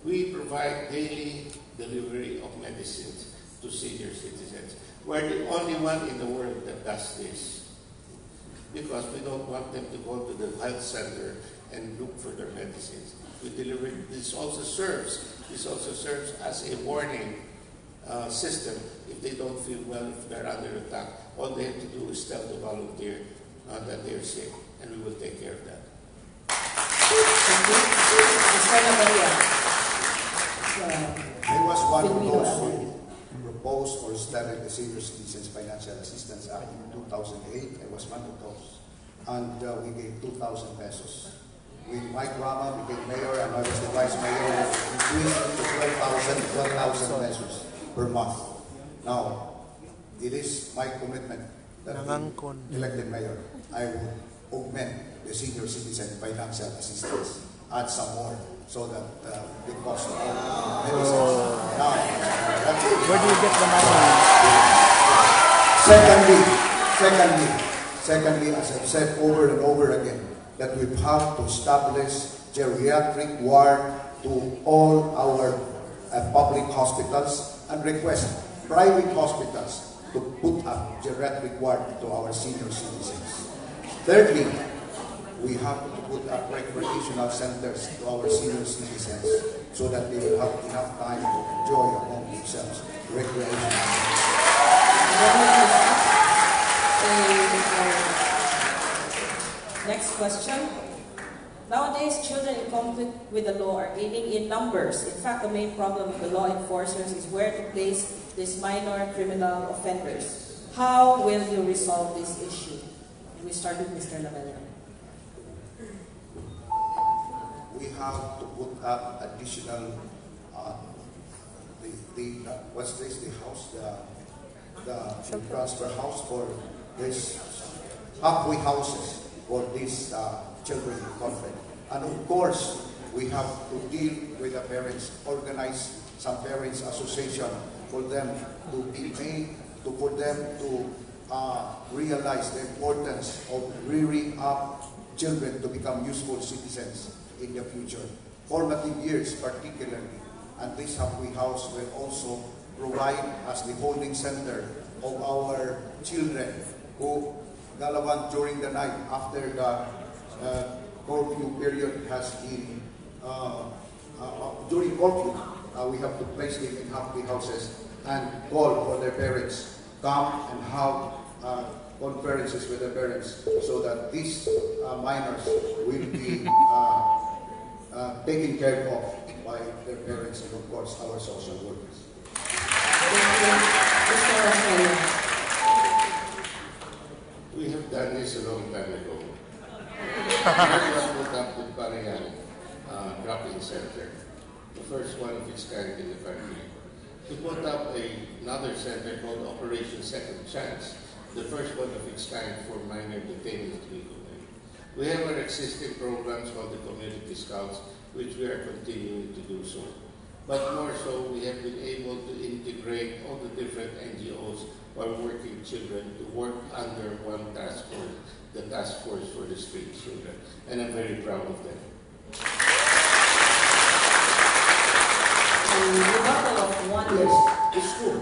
Speaker 3: We provide daily delivery of medicines to senior citizens. We're the only one in the world that does this, because we don't want them to go to the health center and look for their medicines. We deliver. This also serves as a warning system if they don't feel well, if they're under attack. All they have to do is tell the volunteer that they're sick, and we will take care of that.
Speaker 4: I was one of those who proposed or started the Senior Citizens Financial Assistance Act in 2008. I was one of those. And we gave 2,000 pesos. With Mike Rama became mayor and I was the vice mayor, increased to 12,000 pesos per month. Now, it is my commitment that being elected mayor, I will augment the Senior Citizen Financial Assistance, add some more, so that the cost of medicine. Now,
Speaker 5: Where do you get the money?
Speaker 4: Secondly, as I've said over and over again, that we have to establish geriatric ward to all our public hospitals and request private hospitals to put up geriatric ward to our senior citizens. Thirdly, we have to put up recreational centers to our senior citizens so that they will have enough time to enjoy among themselves recreation.
Speaker 1: Next question. Nowadays, children in conflict with the law are gaining in numbers. In fact, the main problem with the law enforcers is where to place these minor criminal offenders. How will you resolve this issue? We start with Mr. Lamella.
Speaker 4: We have to put up additional, what's this, the house, the transfer house for this, halfway houses for these children in conflict. And of course, we have to deal with the parents, organize some parents association for them to be made, for them to realize the importance of rearing up children to become useful citizens in the future. Formative years particularly. And this halfway house will also provide as the holding center of our children who galawant during the night after the curfew period has been, during curfew, we have to place them in halfway houses and call for their parents, come and have conferences with their parents so that these minors will be taken care of by their parents and of course our social workers.
Speaker 3: We have done this a long time ago. We have put up the Parian drop-in center, the first one of its kind in the country. To put up another center called Operation Second Chance, the first one of its kind for minor detainees legally. We have our existing programs called the Community Scouts, which we are continuing to do so. But more so, we have been able to integrate all the different NGOs or working children to work under one task force, the Task Force for the Street Children. And I'm very proud of them.
Speaker 4: Yes, it's true.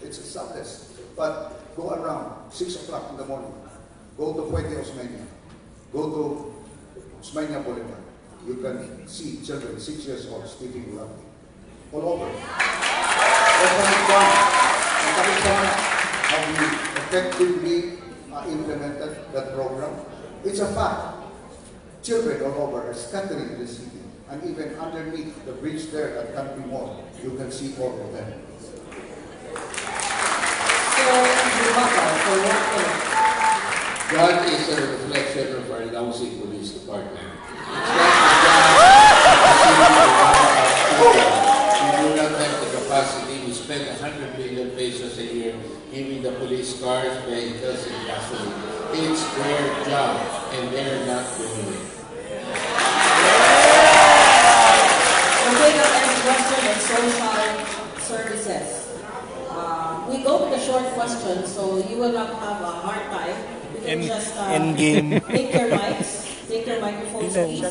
Speaker 4: It's a success. But go around 6 o'clock in the morning. Go to Puente Osmeña. Go to Osmeña Boulevard. You can see children 6 years old speaking rugby all over. Have we effectively implemented that program? It's a fact. Children all over are scattering in the city, and even underneath the bridge there at Country Mall, you can see all of them.
Speaker 3: That is a reflection of our lousy police department. We do not have the capacity. We spend 100 million pesos a year giving the police cars, vehicles, and gasoline. It's their job, and they're not doing it.
Speaker 1: Okay, the next question is social services. We go to the short question, so you will not have a hard time. You can just take your mics, take your microphones, please.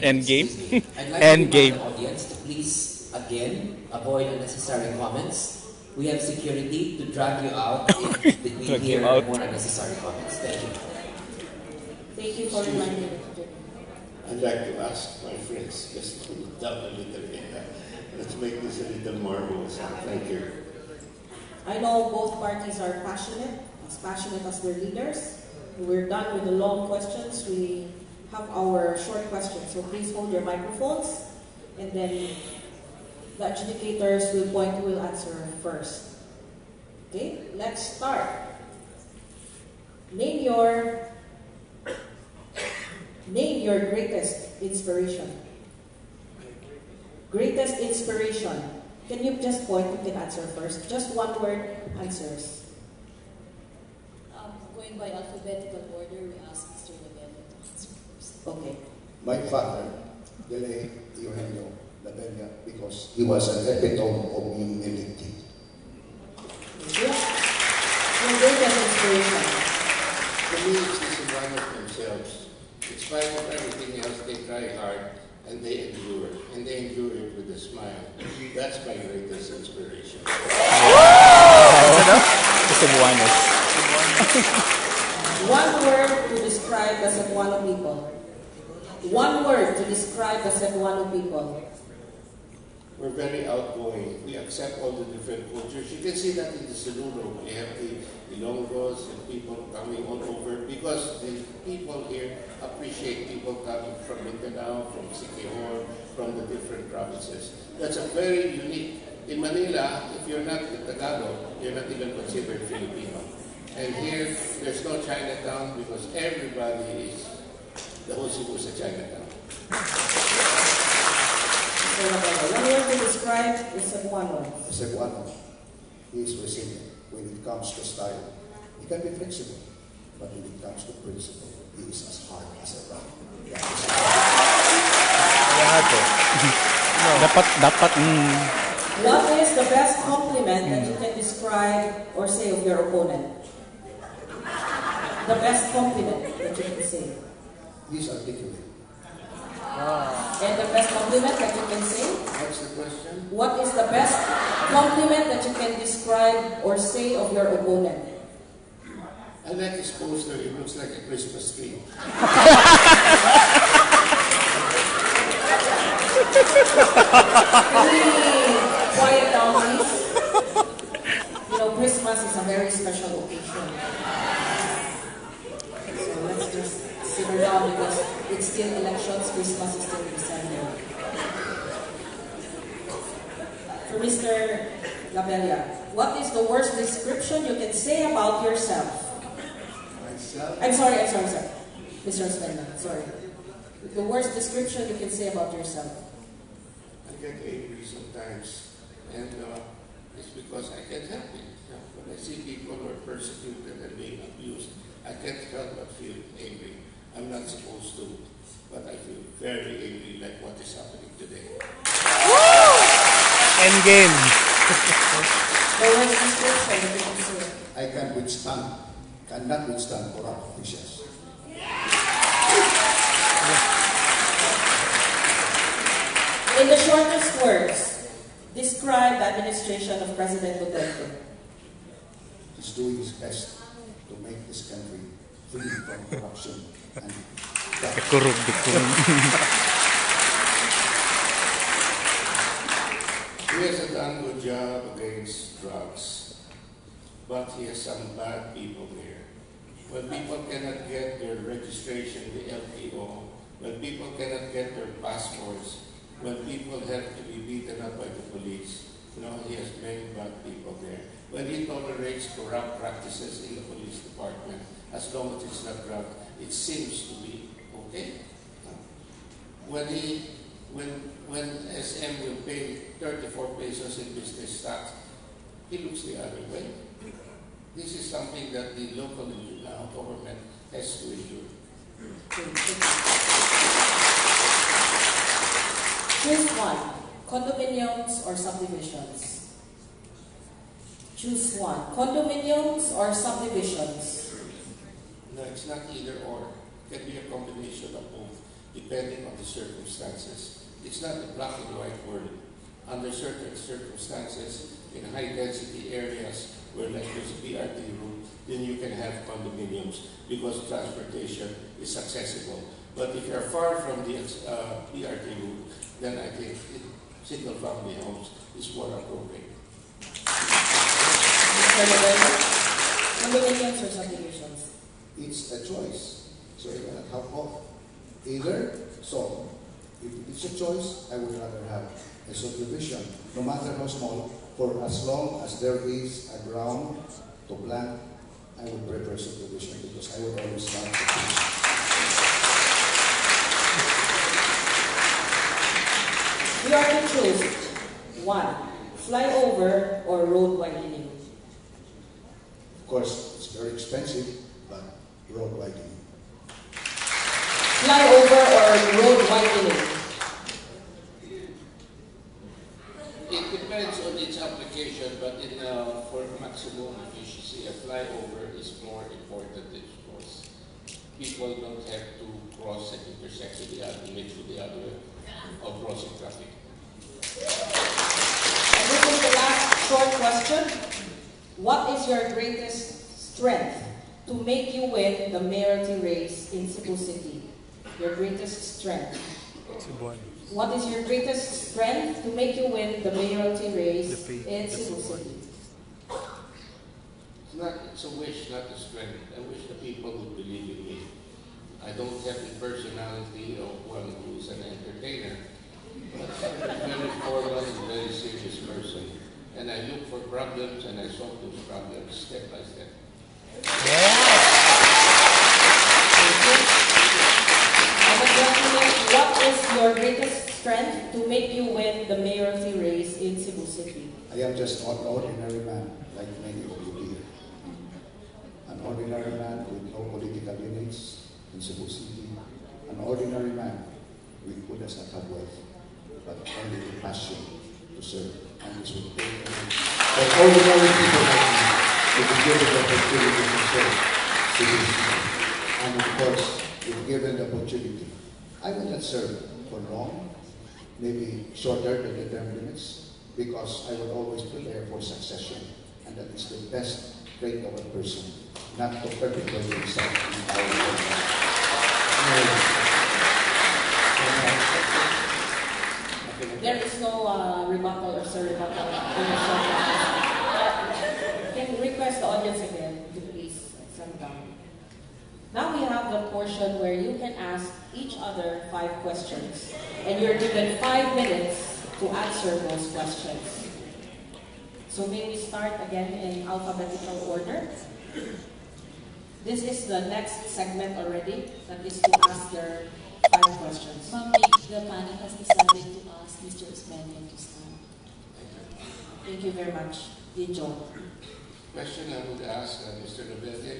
Speaker 5: End game.
Speaker 6: I'd like
Speaker 5: End
Speaker 6: to
Speaker 5: game.
Speaker 6: remind the audience to please, again, avoid unnecessary comments. We have security to drag you out if we
Speaker 5: Drag you
Speaker 6: hear
Speaker 5: out.
Speaker 6: more unnecessary comments. Thank you.
Speaker 1: Thank you for reminding me.
Speaker 3: I'd like to ask my friends just to dump a little bit. Let's make this a little more wholesome. Thank you.
Speaker 1: I know both parties are passionate as their leaders. We're done with the long questions. We have our short questions. So please hold your microphones, and then the adjudicators will answer first. Okay, let's start. Name your greatest inspiration. Greatest inspiration. Can you just point? You can answer first. Just one word answers.
Speaker 7: Going by alphabetical order, we ask Mr. Labella to answer first.
Speaker 1: Okay.
Speaker 4: My father, Dele Eugenio Labella, because he was an epitome of humility.
Speaker 1: Your greatest inspiration.
Speaker 3: For me, it's just one of themselves. In spite of everything else, they try hard and they endure. And they endure it with a smile. That's my greatest inspiration.
Speaker 5: Cebuanos.
Speaker 1: One word to describe the Cebuano people. One word to describe the Cebuano people.
Speaker 3: We're very outgoing. We accept all the different cultures. You can see that in the Cebu. We have the Ilonggos and people coming all over because the people here appreciate people coming from Mindanao, from Siquijor, from the different provinces. That's a very unique. In Manila, if you're not the Tagalog, you're not even considered Filipino. And here, there's no Chinatown because everybody is the whole Cebu is a Chinatown.
Speaker 1: One word to describe the Cebuano.
Speaker 4: Cebuano, he is resilient. When it comes to style, he can be flexible. But when it comes to principle, he is as hard as a rock.
Speaker 5: Dapat.
Speaker 1: What is the best compliment that you can describe or say of your opponent? The best compliment that you can say.
Speaker 4: He is articulate.
Speaker 1: And the best compliment that you can say?
Speaker 3: What's the question?
Speaker 1: What is the best compliment that you can describe or say of your opponent?
Speaker 3: I like his poster. It looks like a Christmas tree.
Speaker 1: Quiet down, please. You know, Christmas is a very special occasion. So let's just simmer down because it's still elections. Christmas is still December. For Mr. Labella, what is the worst description you can say about yourself?
Speaker 4: Myself?
Speaker 1: I'm sorry. Mr. Osmenda, sorry. The worst description you can say about yourself?
Speaker 3: I get angry sometimes, and it's because I can't help it. When I see people who are persecuted and being abused, I can't help but feel angry. I'm not supposed to, but I feel very angry like what is happening today.
Speaker 5: End game.
Speaker 1: The worst description that you can say?
Speaker 4: I cannot withstand corrupt officials.
Speaker 1: In the shortest words, describe the administration of President Duterte.
Speaker 4: He's doing his best to make this country free from corruption and
Speaker 5: Dekorum.
Speaker 4: he
Speaker 3: has done a good job against drugs, but he has some bad people there. When people cannot get their registration, the LTO, when people cannot get their passports, when people have to be beaten up by the police, he has many bad people there. When he tolerates corrupt practices in the police department, as long as it's not corrupt, it seems to be okay. When SM will pay 34 pesos in business tax, he looks the other way. This is something that the local government has to endure.
Speaker 1: Choose one, condominiums or subdivisions. Choose one, condominiums or subdivisions.
Speaker 3: No, it's not either or. It can be a combination of both, depending on the circumstances. It's not a black and white word. Under certain circumstances, in high-density areas where like there's a BRT route, then you can have condominiums because transportation is accessible. But if you're far from the BRT route, then I think single-family homes is more appropriate.
Speaker 1: Condominiums or subdivisions?
Speaker 4: It's a choice. So you cannot have both. Either, so if it's a choice, I would rather have a subdivision, no matter how small, for as long as there is a ground to plant, I would prefer subdivision because I would always start to finish.
Speaker 1: You are to choose one, flyover or road widening.
Speaker 4: Of course, it's very expensive, but road widening.
Speaker 1: Flyover or road widening?
Speaker 3: It depends on its application, but for maximum efficiency, a flyover is more important, of course. People don't have to cross and intersect with the other, mix with the other, or crossing traffic.
Speaker 1: And this is the last short question. What is your greatest strength to make you win the mayoralty race in Cebu City? Your greatest strength. What is your greatest strength to make you win the mayoralty race in Cebu City?
Speaker 3: It's a wish, not a strength. I wish the people would believe in me. I don't have the personality of one who is an entertainer, but I'm a very formal and very serious person. And I look for problems and I solve those problems step by step.
Speaker 1: What is your greatest strength to make you win the mayoralty race in Cebu City?
Speaker 4: I am just an ordinary man, like many of you here. An ordinary man with no political leanings in Cebu City. An ordinary man who does not have wealth, but only the passion to serve. And this will take for ordinary people like me to be given the opportunity to serve Cebu City. And of course, if given the opportunity, I will not serve for long, maybe shorter than the term limits, because I will always prepare for succession. And that is the best trait of a person, not to perpetuate himself in our
Speaker 1: There is no rebuttal or rebuttal. Can we request the audience again to please sit down. Now we have the portion where you can ask each other 5 questions, and you're given 5 minutes to answer those questions. So may we start again in alphabetical order? This is the next segment already, that is to ask their 5 questions.
Speaker 7: Ma'am, the panel has decided to ask Mr. Osmeña to stand.
Speaker 1: Thank you very much. Enjoy.
Speaker 3: Question I would ask Mr. Rebelde,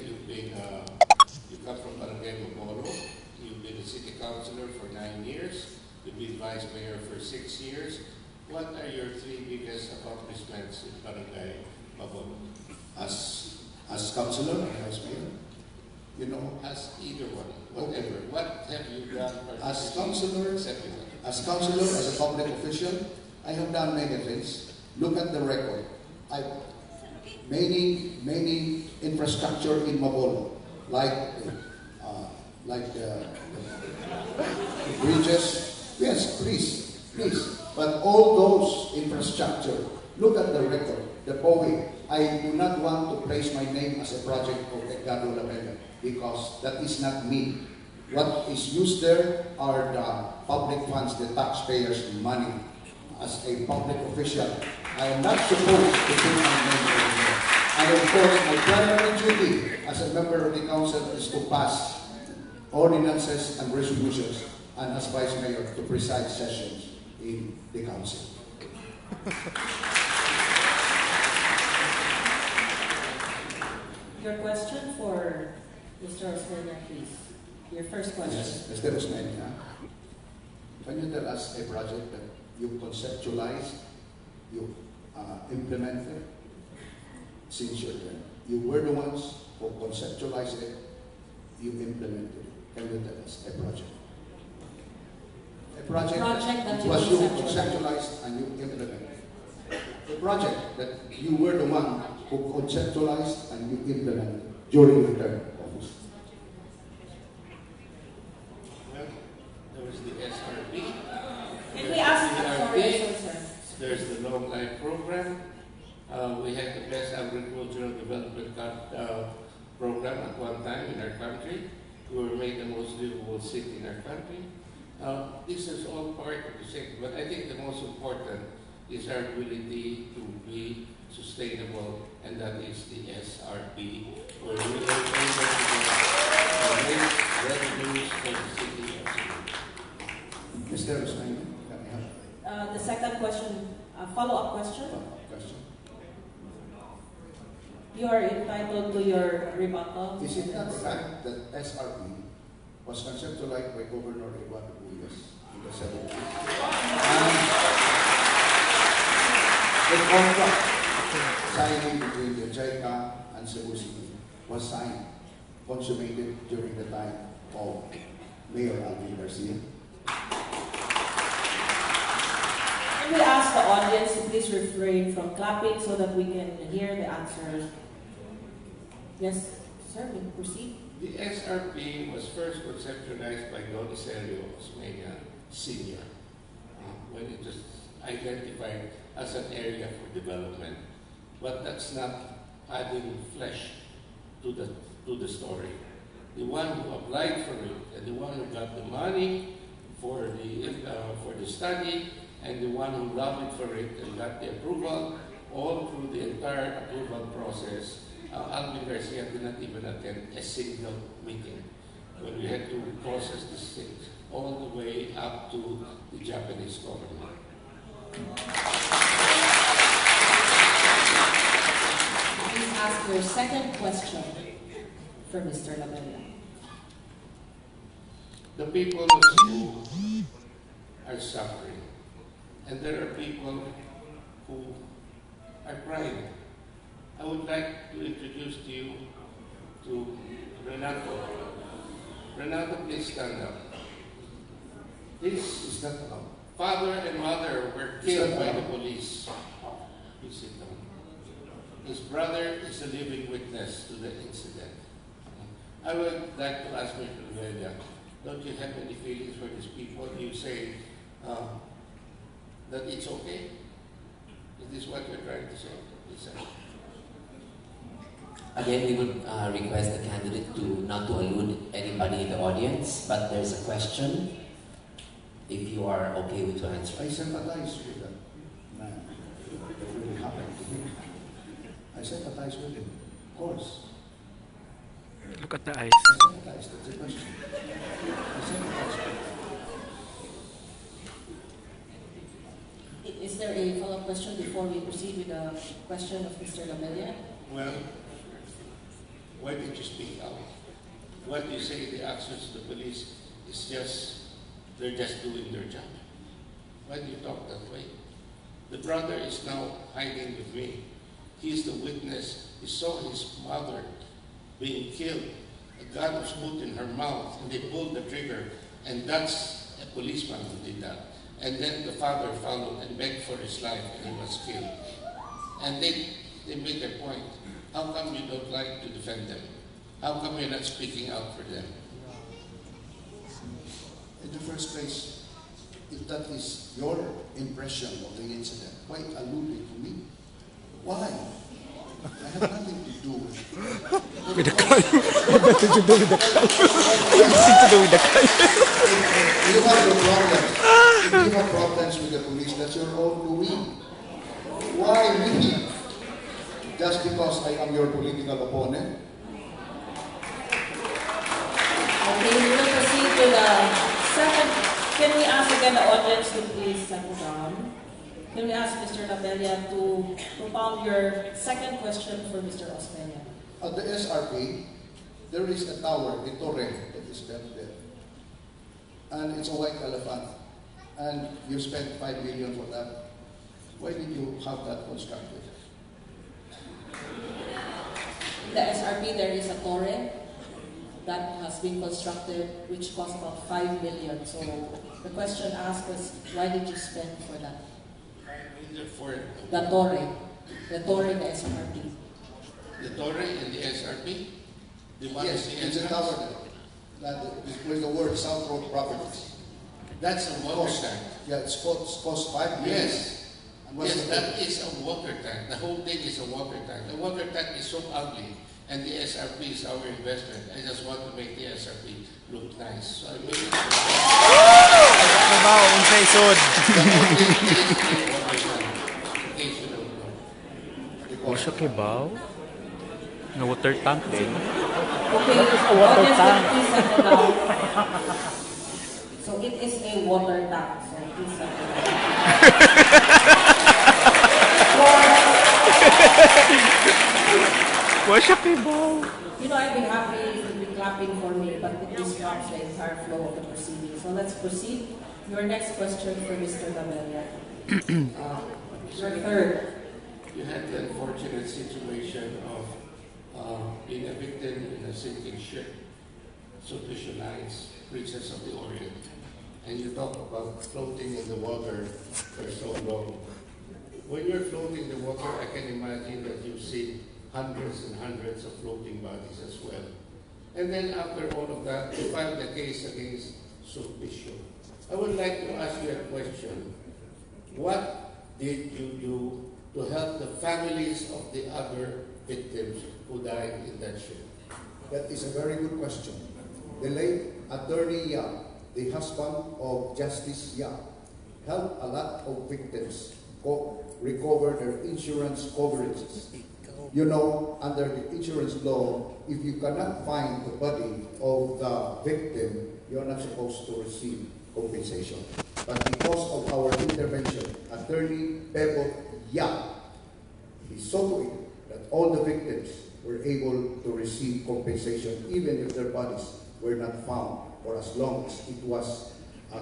Speaker 3: you come from Barangay Mayoral, you've been a city councilor for 9 years, you've been vice mayor for 6 years. What are your 3 biggest accomplishments in Barangay Mayoral?
Speaker 4: As councilor and vice mayor,
Speaker 3: as either one, whatever. Okay. What have you done?
Speaker 4: As councilor, as a public official, I have done many things. Look at the record. Many infrastructure in Mayoral, like bridges. Yes, please. Please. But all those infrastructure, look at the record, the POE. I do not want to place my name as a project of Edgardo Labella because that is not me. What is used there are the public funds, the taxpayers' money. As a public official, I am not supposed to put my name over there. And of course, my primary duty as a member of the council is to pass ordinances and resolutions, and as vice mayor to preside sessions in the council.
Speaker 1: Your question for Mr. Osmeña, please. Your first question.
Speaker 4: Yes, Mr. Osmeña, can you tell us a project that you conceptualized, you implemented since your term? You were the ones who conceptualized it, you implemented it. Can you tell us a project? A project that was you conceptualized and you implemented. A project that you were the one who conceptualized and you implemented during your term of office.
Speaker 3: Well, there was the SRP.
Speaker 1: Can we ask sir?
Speaker 3: There's the Long Life Program. We had the best agricultural development program at one time in our country. We were made the most livable city in our country. This is all part of the same, but I think the most important is our ability to be sustainable, and that is the SRP, where we are able to raise revenues for the city of Cebu.
Speaker 4: Mr. Osmeña, can I have
Speaker 1: The second question, follow-up question.
Speaker 4: a question?
Speaker 1: You are entitled to your rebuttal.
Speaker 4: Is it not the fact that SRP was conceptualized by Governor Eduardo Bullas in the 70s? And the contract signing between the JICA and Cebu City was signed, consummated during the time of Mayoral Garcia.
Speaker 1: Can we ask the audience to please refrain from clapping so that we can hear the answers? Yes, sir, we proceed.
Speaker 3: The SRP was first conceptualized by Don Sergio Osmeña Sr. When it was identified as an area for development. But that's not adding flesh to the story. The one who applied for it, and the one who got the money for the study, and the one who lobbied for it and got the approval, all through the entire approval process, Alvin Garcia did not even attend a single meeting when we had to process these things all the way up to the Japanese government.
Speaker 1: Please ask your second question for Mr. Labella.
Speaker 3: The people of Cebu are suffering, and there are people who are crying. I would like to introduce to you to Renato. Renato, please stand up. This is that father and mother were killed by the police. Please sit down. His brother is a living witness to the incident. I would like to ask Mr. Rivera, don't you have any feelings for these people? You say that it's okay? Is this what you're trying to say? Please say.
Speaker 6: Again, we would request the candidate not to allude anybody in the audience, but there's a question. If you are okay with to answer.
Speaker 4: I sympathize with that man. That really happened to him. I sympathize with him. Of course.
Speaker 5: Look at the eyes.
Speaker 4: I sympathize. That's the question. I sympathize with him.
Speaker 1: Is there a follow-up question before we proceed with the question of Mr. Labella?
Speaker 3: Well, why did you speak out? What you say the actions of the police is just, they're just doing their job. Why do you talk that way? The brother is now hiding with me. He's the witness. He saw his mother being killed. A gun was put in her mouth and they pulled the trigger, and that's a policeman who did that. And then the father followed and begged for his life and he was killed. And they made their point. How come you don't like to defend them? How come you're not speaking out for them?
Speaker 4: In the first place, if that is your impression of the incident, why allude it to me? Why? I have nothing to do with
Speaker 5: With the crime. Nothing to do with the crime. Nothing to do with the crime.
Speaker 4: If you have your problems, if you have problems with the police, that's your own doing. Why me? Just because I am your political opponent?
Speaker 1: Okay, we will proceed to the second. Can we ask again the audience to please settle down? Can we ask Mr. Labella to propound your second question for Mr. Osmeña?
Speaker 4: At the SRP, there is a tower, the torre, that is built there. And it's a white elephant. And you spent 5 million for that. Why did you have that constructed?
Speaker 1: In the SRP, there is a torre that has been constructed which cost about 5 million. So the question asked was, why did you spend for that? The torre in the SRP.
Speaker 3: The torre in the SRP? The one
Speaker 4: Yes,
Speaker 3: in the
Speaker 4: it's a
Speaker 3: entrance?
Speaker 4: tower there. With the word South Road Properties.
Speaker 3: That's a water tank.
Speaker 4: Yeah, it's cost 5 million.
Speaker 3: Yes.
Speaker 4: And what's
Speaker 3: Yes,
Speaker 4: the
Speaker 3: that is a water tank. The whole thing is a water tank. The water tank is so ugly, and the SRP is our investment. I just want to make the SRP look nice. So I made it.
Speaker 5: Trabaho, unsay sod.
Speaker 3: The whole thing is a water tank. In case you don't know.
Speaker 5: Usa kay baw? Na water tank din.
Speaker 1: Okay,
Speaker 5: a water
Speaker 1: audience,
Speaker 5: tank.
Speaker 1: please settle down. So it is a water tank. So please settle down.
Speaker 5: Usa kay baw.
Speaker 1: You know, I'd be happy if you'd be clapping for me, but it disrupts the entire flow of the proceedings. So let's proceed. Your next question for Mr. Labella. Your third.
Speaker 3: You had the unfortunate situation of being a victim in a sinking ship, so visualize Princess of the Orient. And you talk about floating in the water for so long. When you're floating in the water, I can imagine that you've seen hundreds and hundreds of floating bodies as well. And then after all of that, you filed the case against Sulpicio. I would like to ask you a question. What did you do to help the families of the other victims who died in that ship?
Speaker 4: That is a very good question. The late Attorney Yap, the husband of Justice Yap, helped a lot of victims recover their insurance coverages. You know, under the insurance law, if you cannot find the body of the victim, you're not supposed to receive compensation. But because of our intervention, Attorney Bebo Yap, he saw to it that all the victims were able to receive compensation even if their bodies were not found, for as long as it was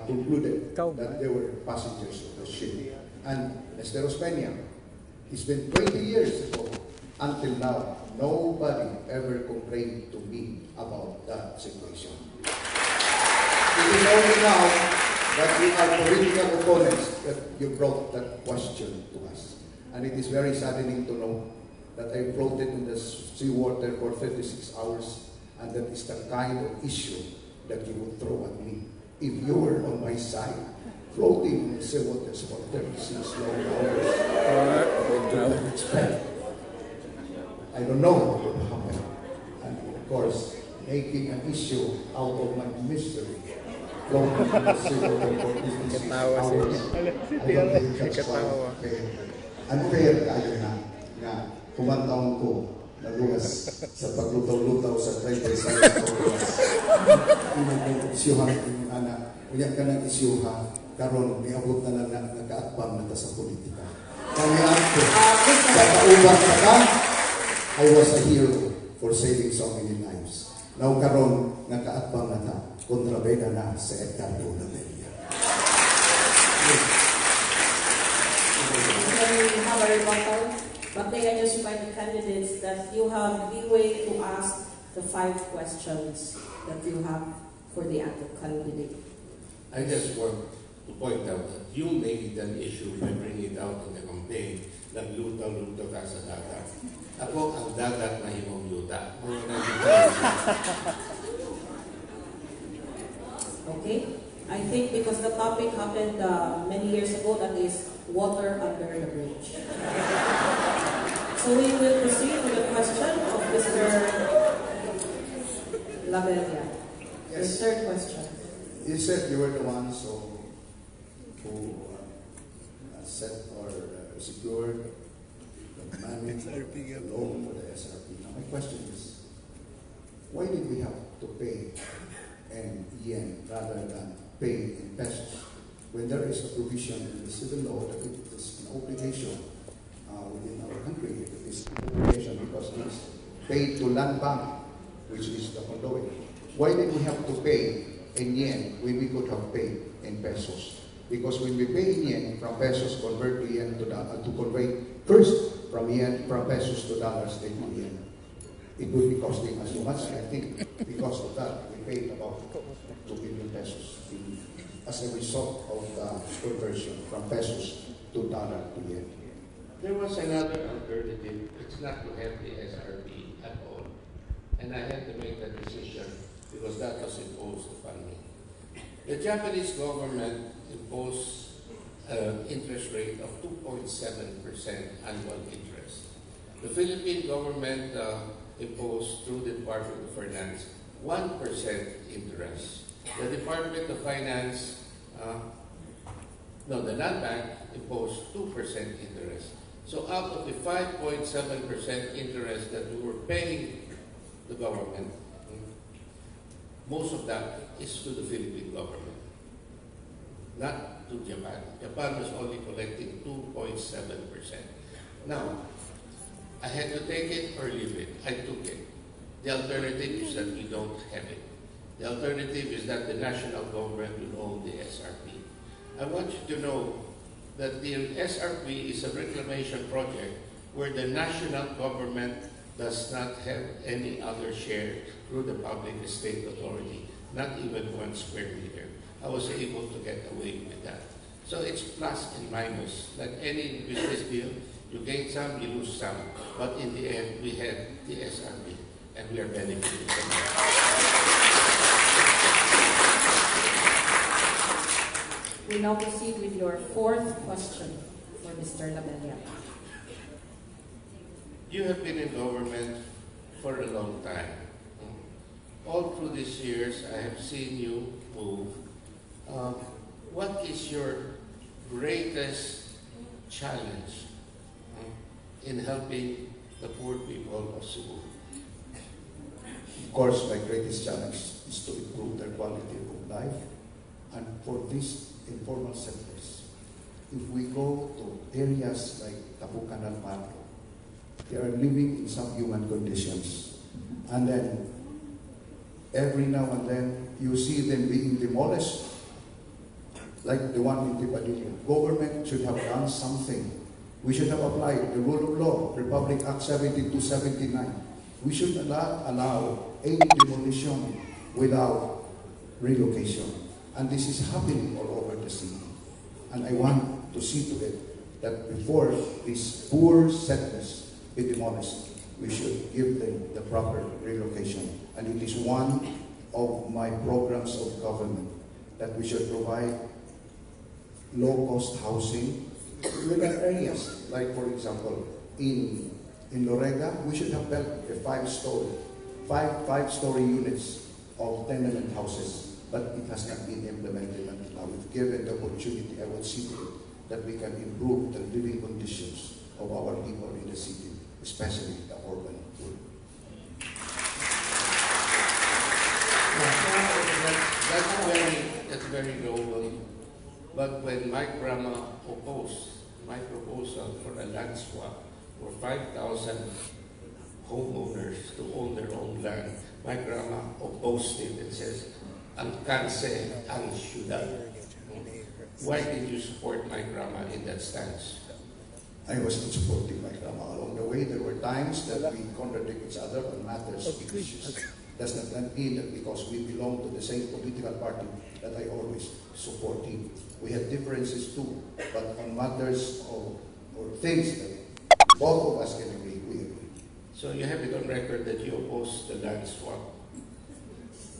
Speaker 4: concluded that they were passengers of the ship. And Mr. Osmeña, it's been 20 years ago. Until now, nobody ever complained to me about that situation. It is only now that we are political opponents that you brought that question to us. And it is very saddening to know that I floated in the seawater for 36 hours, and that is the kind of issue that you would throw at me if you were on my side, floating in the seawater for 36 long hours. I don't know what would happen. And of course, making an issue out of my misery. Floating in the seawater for 56 hours. I don't think that's quite fair. Unfair kayo na kumataon ko na luwas sa paglutaw-lutaw sa 37 oras. Inang isyuhan ng anak. Uyak ka ng isyuha, karon niabot na lang nagkaatbang na sa politika. Kami ako, sa kaubang ka, I was a hero for saving so many lives. Now karon nagkaatbang na ta, kontrabeda na sa Edgardo Lameria.
Speaker 1: We have a rebuttal, but may I just remind the candidates that you have leeway to ask the 5 questions that you have for the active candidate.
Speaker 3: I just want to point out that you made an issue by bringing it out in the campaign, naglutaw-lutaw ka sa dagat. Ako ang dagat na himong yuta.
Speaker 1: Okay? I think because the topic happened many years ago, that is water under the bridge. So we will proceed with the question of Mr. Labella. The
Speaker 4: Yes.
Speaker 1: third question.
Speaker 4: You said you were the ones who set or secured the managed loan for the SRP. Now my question is, why did we have to pay in yen rather than pay in pesos when there is a provision in the civil law that it is an obligation within our country? It is an obligation because it is paid to land bank, which is the conduit. Why did we have to pay in yen when we could have paid in pesos? Because when we pay in yen from pesos, convert to yen to convert first from pesos to dollars, then to yen. It would be costing us so much. And I think because of that, we paid about 2 billion pesos as a result of the conversion from pesos to dollar to yen.
Speaker 3: There was another alternative. It's not to have the SRP at all. And I had to make that decision because that was imposed upon me. The Japanese government imposed an interest rate of 2.7% annual interest. The Philippine government imposed through the Department of Finance 1% interest. The Department of Finance, the Land Bank imposed 2% interest. So out of the 5.7% interest that we were paying the government, most of that is to the Philippine government, not to Japan. Japan was only collecting 2.7%. Now, I had to take it or leave it. I took it. The alternative is that we don't have it. The alternative is that the national government will own the SRP. I want you to know that the SRP is a reclamation project where the national government does not have any other share through the Public Estate Authority, not even 1 square meter. I was able to get away with that. So it's plus and minus. Like any business deal, you gain some, you lose some. But in the end, we had the SRP, and we are benefiting from that.
Speaker 1: We now proceed with your fourth question for Mr. Labella.
Speaker 3: You have been in government for a long time. All through these years, I have seen you move. What is your greatest challenge in helping the poor people of Cebu?
Speaker 4: Of course, my greatest challenge is to improve their quality of life. And for these informal sectors, if we go to areas like Tabucan and Pato, they are living in subhuman conditions. And then, every now and then, you see them being demolished, like the one in Tipadilla. Government should have done something. We should have applied the rule of law, Republic Act 7279. We should not allow any demolition without relocation. And this is happening all over the city. And I want to see to it that before these poor settlers be demolished, we should give them the proper relocation. And it is one of my programs of government that we should provide low-cost housing within areas. Like, for example, in Lorega, we should have built a five-story units of tenement houses, but it has not been implemented until now. If given the opportunity, I will see to it that we can improve the living conditions of our people in the city, especially the urban poor.
Speaker 3: That's very noble. But when my grandma opposed my proposal for a land swap for 5,000 homeowners to own their own land, my grandma opposed it and says, "Ang kanse ang syudad." Why did you support my grandma in that stance?
Speaker 4: I was not supporting my grandma. Along the way, there were times that we contradict each other on matters of issues. Does not mean that because we belong to the same political party that I always support him. We have differences too, but on matters or things that both of us can agree, we agree.
Speaker 3: So you have it on record that you oppose the land swap.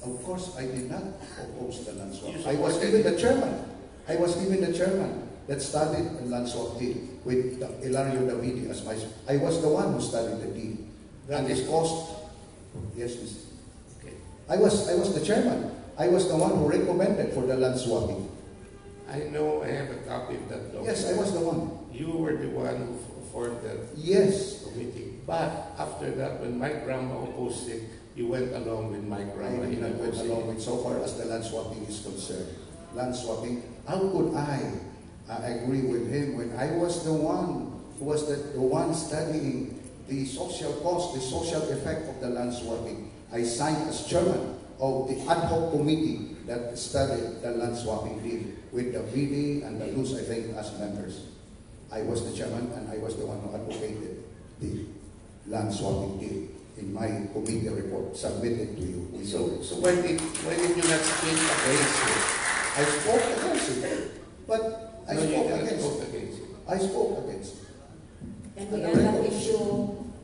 Speaker 4: Of course, I did not oppose the land swap.
Speaker 3: You
Speaker 4: I was
Speaker 3: supported
Speaker 4: even the
Speaker 3: it.
Speaker 4: chairman. I was even the chairman that studied a land swap deal with Ilario Davidi as my. I was the one who studied the deal.
Speaker 3: That
Speaker 4: And
Speaker 3: is-
Speaker 4: it cost. Yes, Mr.
Speaker 3: Okay.
Speaker 4: I was the chairman. I was the one who recommended for the land swapping.
Speaker 3: I know I have a copy of that document.
Speaker 4: Yes, I was the one.
Speaker 3: You were the one who formed the
Speaker 4: Yes.
Speaker 3: committee. But after that, when Mike Rama opposed it, you went along with Mike
Speaker 4: I
Speaker 3: Rama in
Speaker 4: went
Speaker 3: opposing
Speaker 4: along
Speaker 3: it.
Speaker 4: with so far as the land swapping is concerned. Land swapping, how could I agree with him when I was the one who was the one studying the social cost, the social effect of the land swapping? I signed as chairman of the ad hoc committee that studied the land swapping deal with the VD and the Luz, I think, as members. I was the chairman and I was the one who advocated the land swapping deal in my committee report submitted to you.
Speaker 3: So why did you not speak against it?
Speaker 4: I spoke against it, but I
Speaker 3: No, you
Speaker 4: spoke
Speaker 3: didn't
Speaker 4: against
Speaker 3: vote
Speaker 4: it.
Speaker 3: against it.
Speaker 4: I spoke against it.
Speaker 1: And we end that issue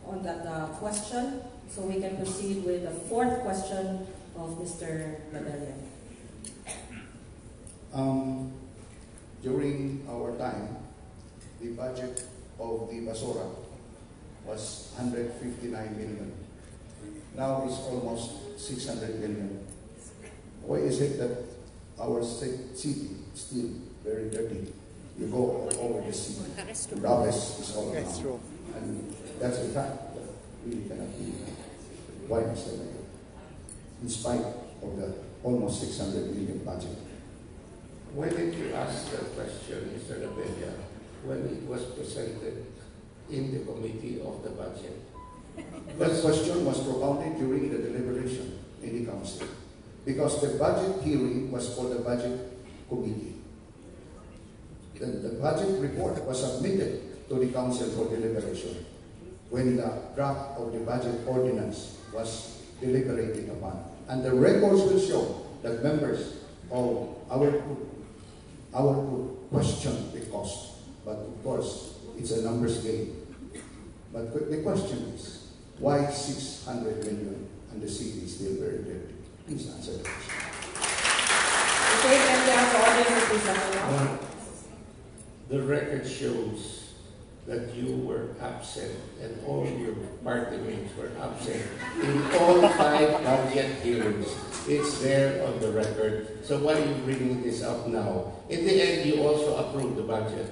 Speaker 1: on that question, so we can proceed with the fourth question of Mr. Badalian.
Speaker 4: During our time, the budget of the Basura was 159 million. Now it's almost 600 million. Why is it that our city is still very dirty? You go all over the city, rubbish is all around.
Speaker 5: That's true.
Speaker 4: And that's a fact that really cannot be. Why, Mr. Mayor? In spite of the almost 600 million budget.
Speaker 3: Why did you ask the question, Mr. Labella, when it was presented in the committee of the budget?
Speaker 4: That question was propounded during the deliberation in the council because the budget hearing was for the budget committee. The budget report was submitted to the council for deliberation when the draft of the budget ordinance was deliberated upon. And the records will show that members of our group questioned the cost. But of course, it's a numbers game. But the question is, why 600 million and the city is still very dirty? Please answer the question.
Speaker 1: Okay, can we have the audience please answer?
Speaker 3: The record shows that you were absent and all your party mates were absent in all 5 budget hearings. It's there on the record. So why are you bringing this up now? In the end, you also approved the budget.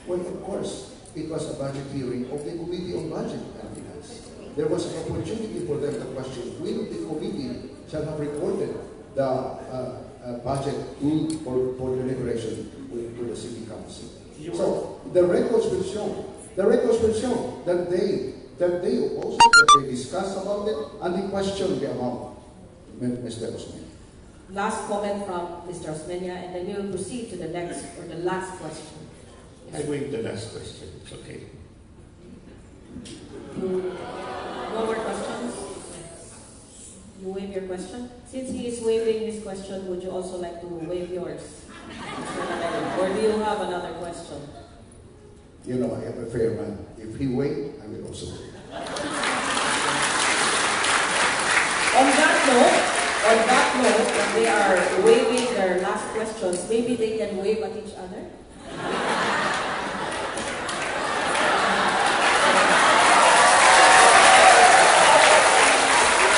Speaker 4: Well, of course, it was a budget hearing of the Committee on Budget and Finance. There was an opportunity for them to question will the committee shall have recorded the budget for deliberation to the City Council. So the records will show that they opposed it, that they discussed about it, and they questioned the amount, Mr. Osman.
Speaker 1: Last comment from Mr. Osmeña, and then we will proceed to the next or the last question.
Speaker 3: I waive the last question. It's okay.
Speaker 1: No more questions? You waive your question? Since he is waiving his question, would you also like to waive yours? Or do you have another question?
Speaker 4: You know, I am a fair man. If he wait, I will also wait.
Speaker 1: On that note, when they are waiving their last questions, maybe they can wave at each other?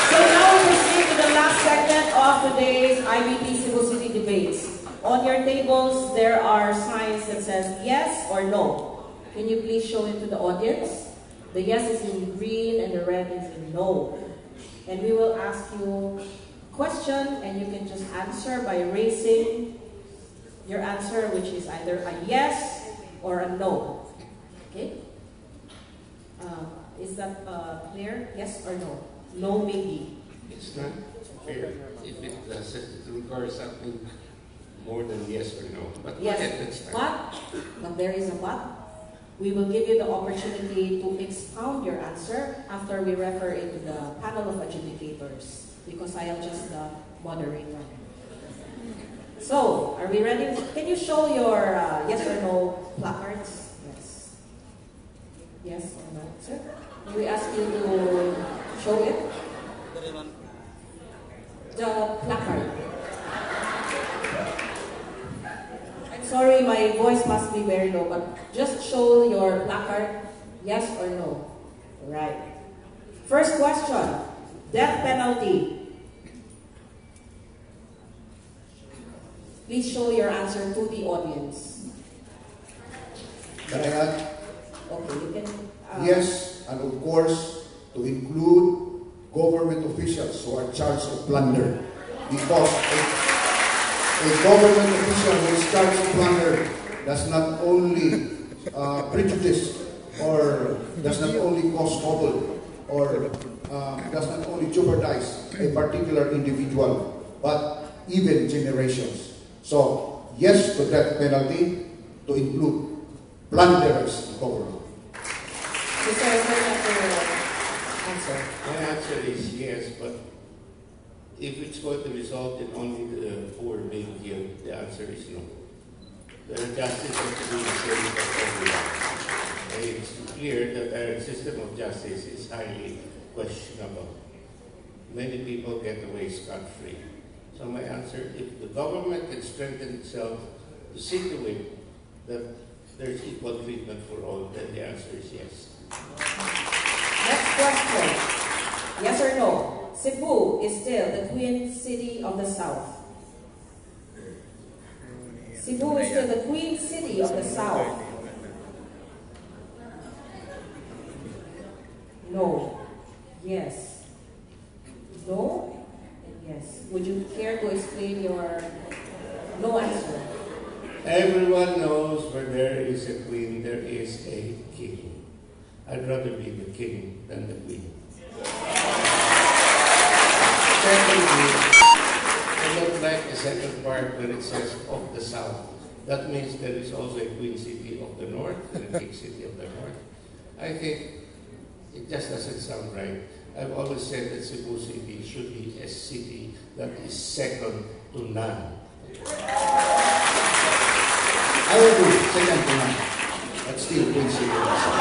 Speaker 1: So now we proceed to the last segment of today's IBT Cebu City debates. On your tables, there are signs that says yes or no. Can you please show it to the audience? The yes is in green and the red is in no. And we will ask you a question and you can just answer by raising your answer, which is either a yes or a no. Okay? Is that clear? Yes or no? No, maybe.
Speaker 3: It's not fair if it requires something more than yes or no. But
Speaker 1: Yes,
Speaker 3: let's start.
Speaker 1: but there is a but. We will give you the opportunity to expound your answer after we refer it to the panel of adjudicators, because I am just the moderator. So, are we ready? Can you show your yes or no placards? Yes. Yes or no, sir? May we ask you to show it? the placard. I'm sorry, my voice must be very low, but just show your placard, yes or no. Right. First question, death penalty. Please show your answer to the audience.
Speaker 4: Can I add?
Speaker 1: Okay, you can...
Speaker 4: Yes, and of course, to include government officials who are charged of plunder. Because a government official who is charged of plunder does not only prejudice or does not only cause trouble or does not only jeopardize a particular individual, but even generations. So, yes to death penalty to include plunderers in government.
Speaker 1: Mr. Answer.
Speaker 3: My answer is yes, but if it's going to result in only the poor being killed, the answer is no. The justice has to be the same for everyone. It's clear that our system of justice is highly questionable. Many people get away scot-free. So my answer, if the government can strengthen itself to see to it that there's equal treatment for all, then the answer is yes.
Speaker 1: Next question. Yes or no? Cebu is still the Queen City of the South. Cebu is still the Queen City of the South. No. Yes. No? Yes. Would you care to explain your no answer?
Speaker 3: Everyone knows where there is a queen, there is a king. I'd rather be the king than the queen. Secondly, I don't like the second part where it says of the south. That means there is also a queen city of the north and a king city of the north. I think it just doesn't sound right. I've always said that Cebu City should be a city that is second to none.
Speaker 4: I agree, second to none, but still Queen City.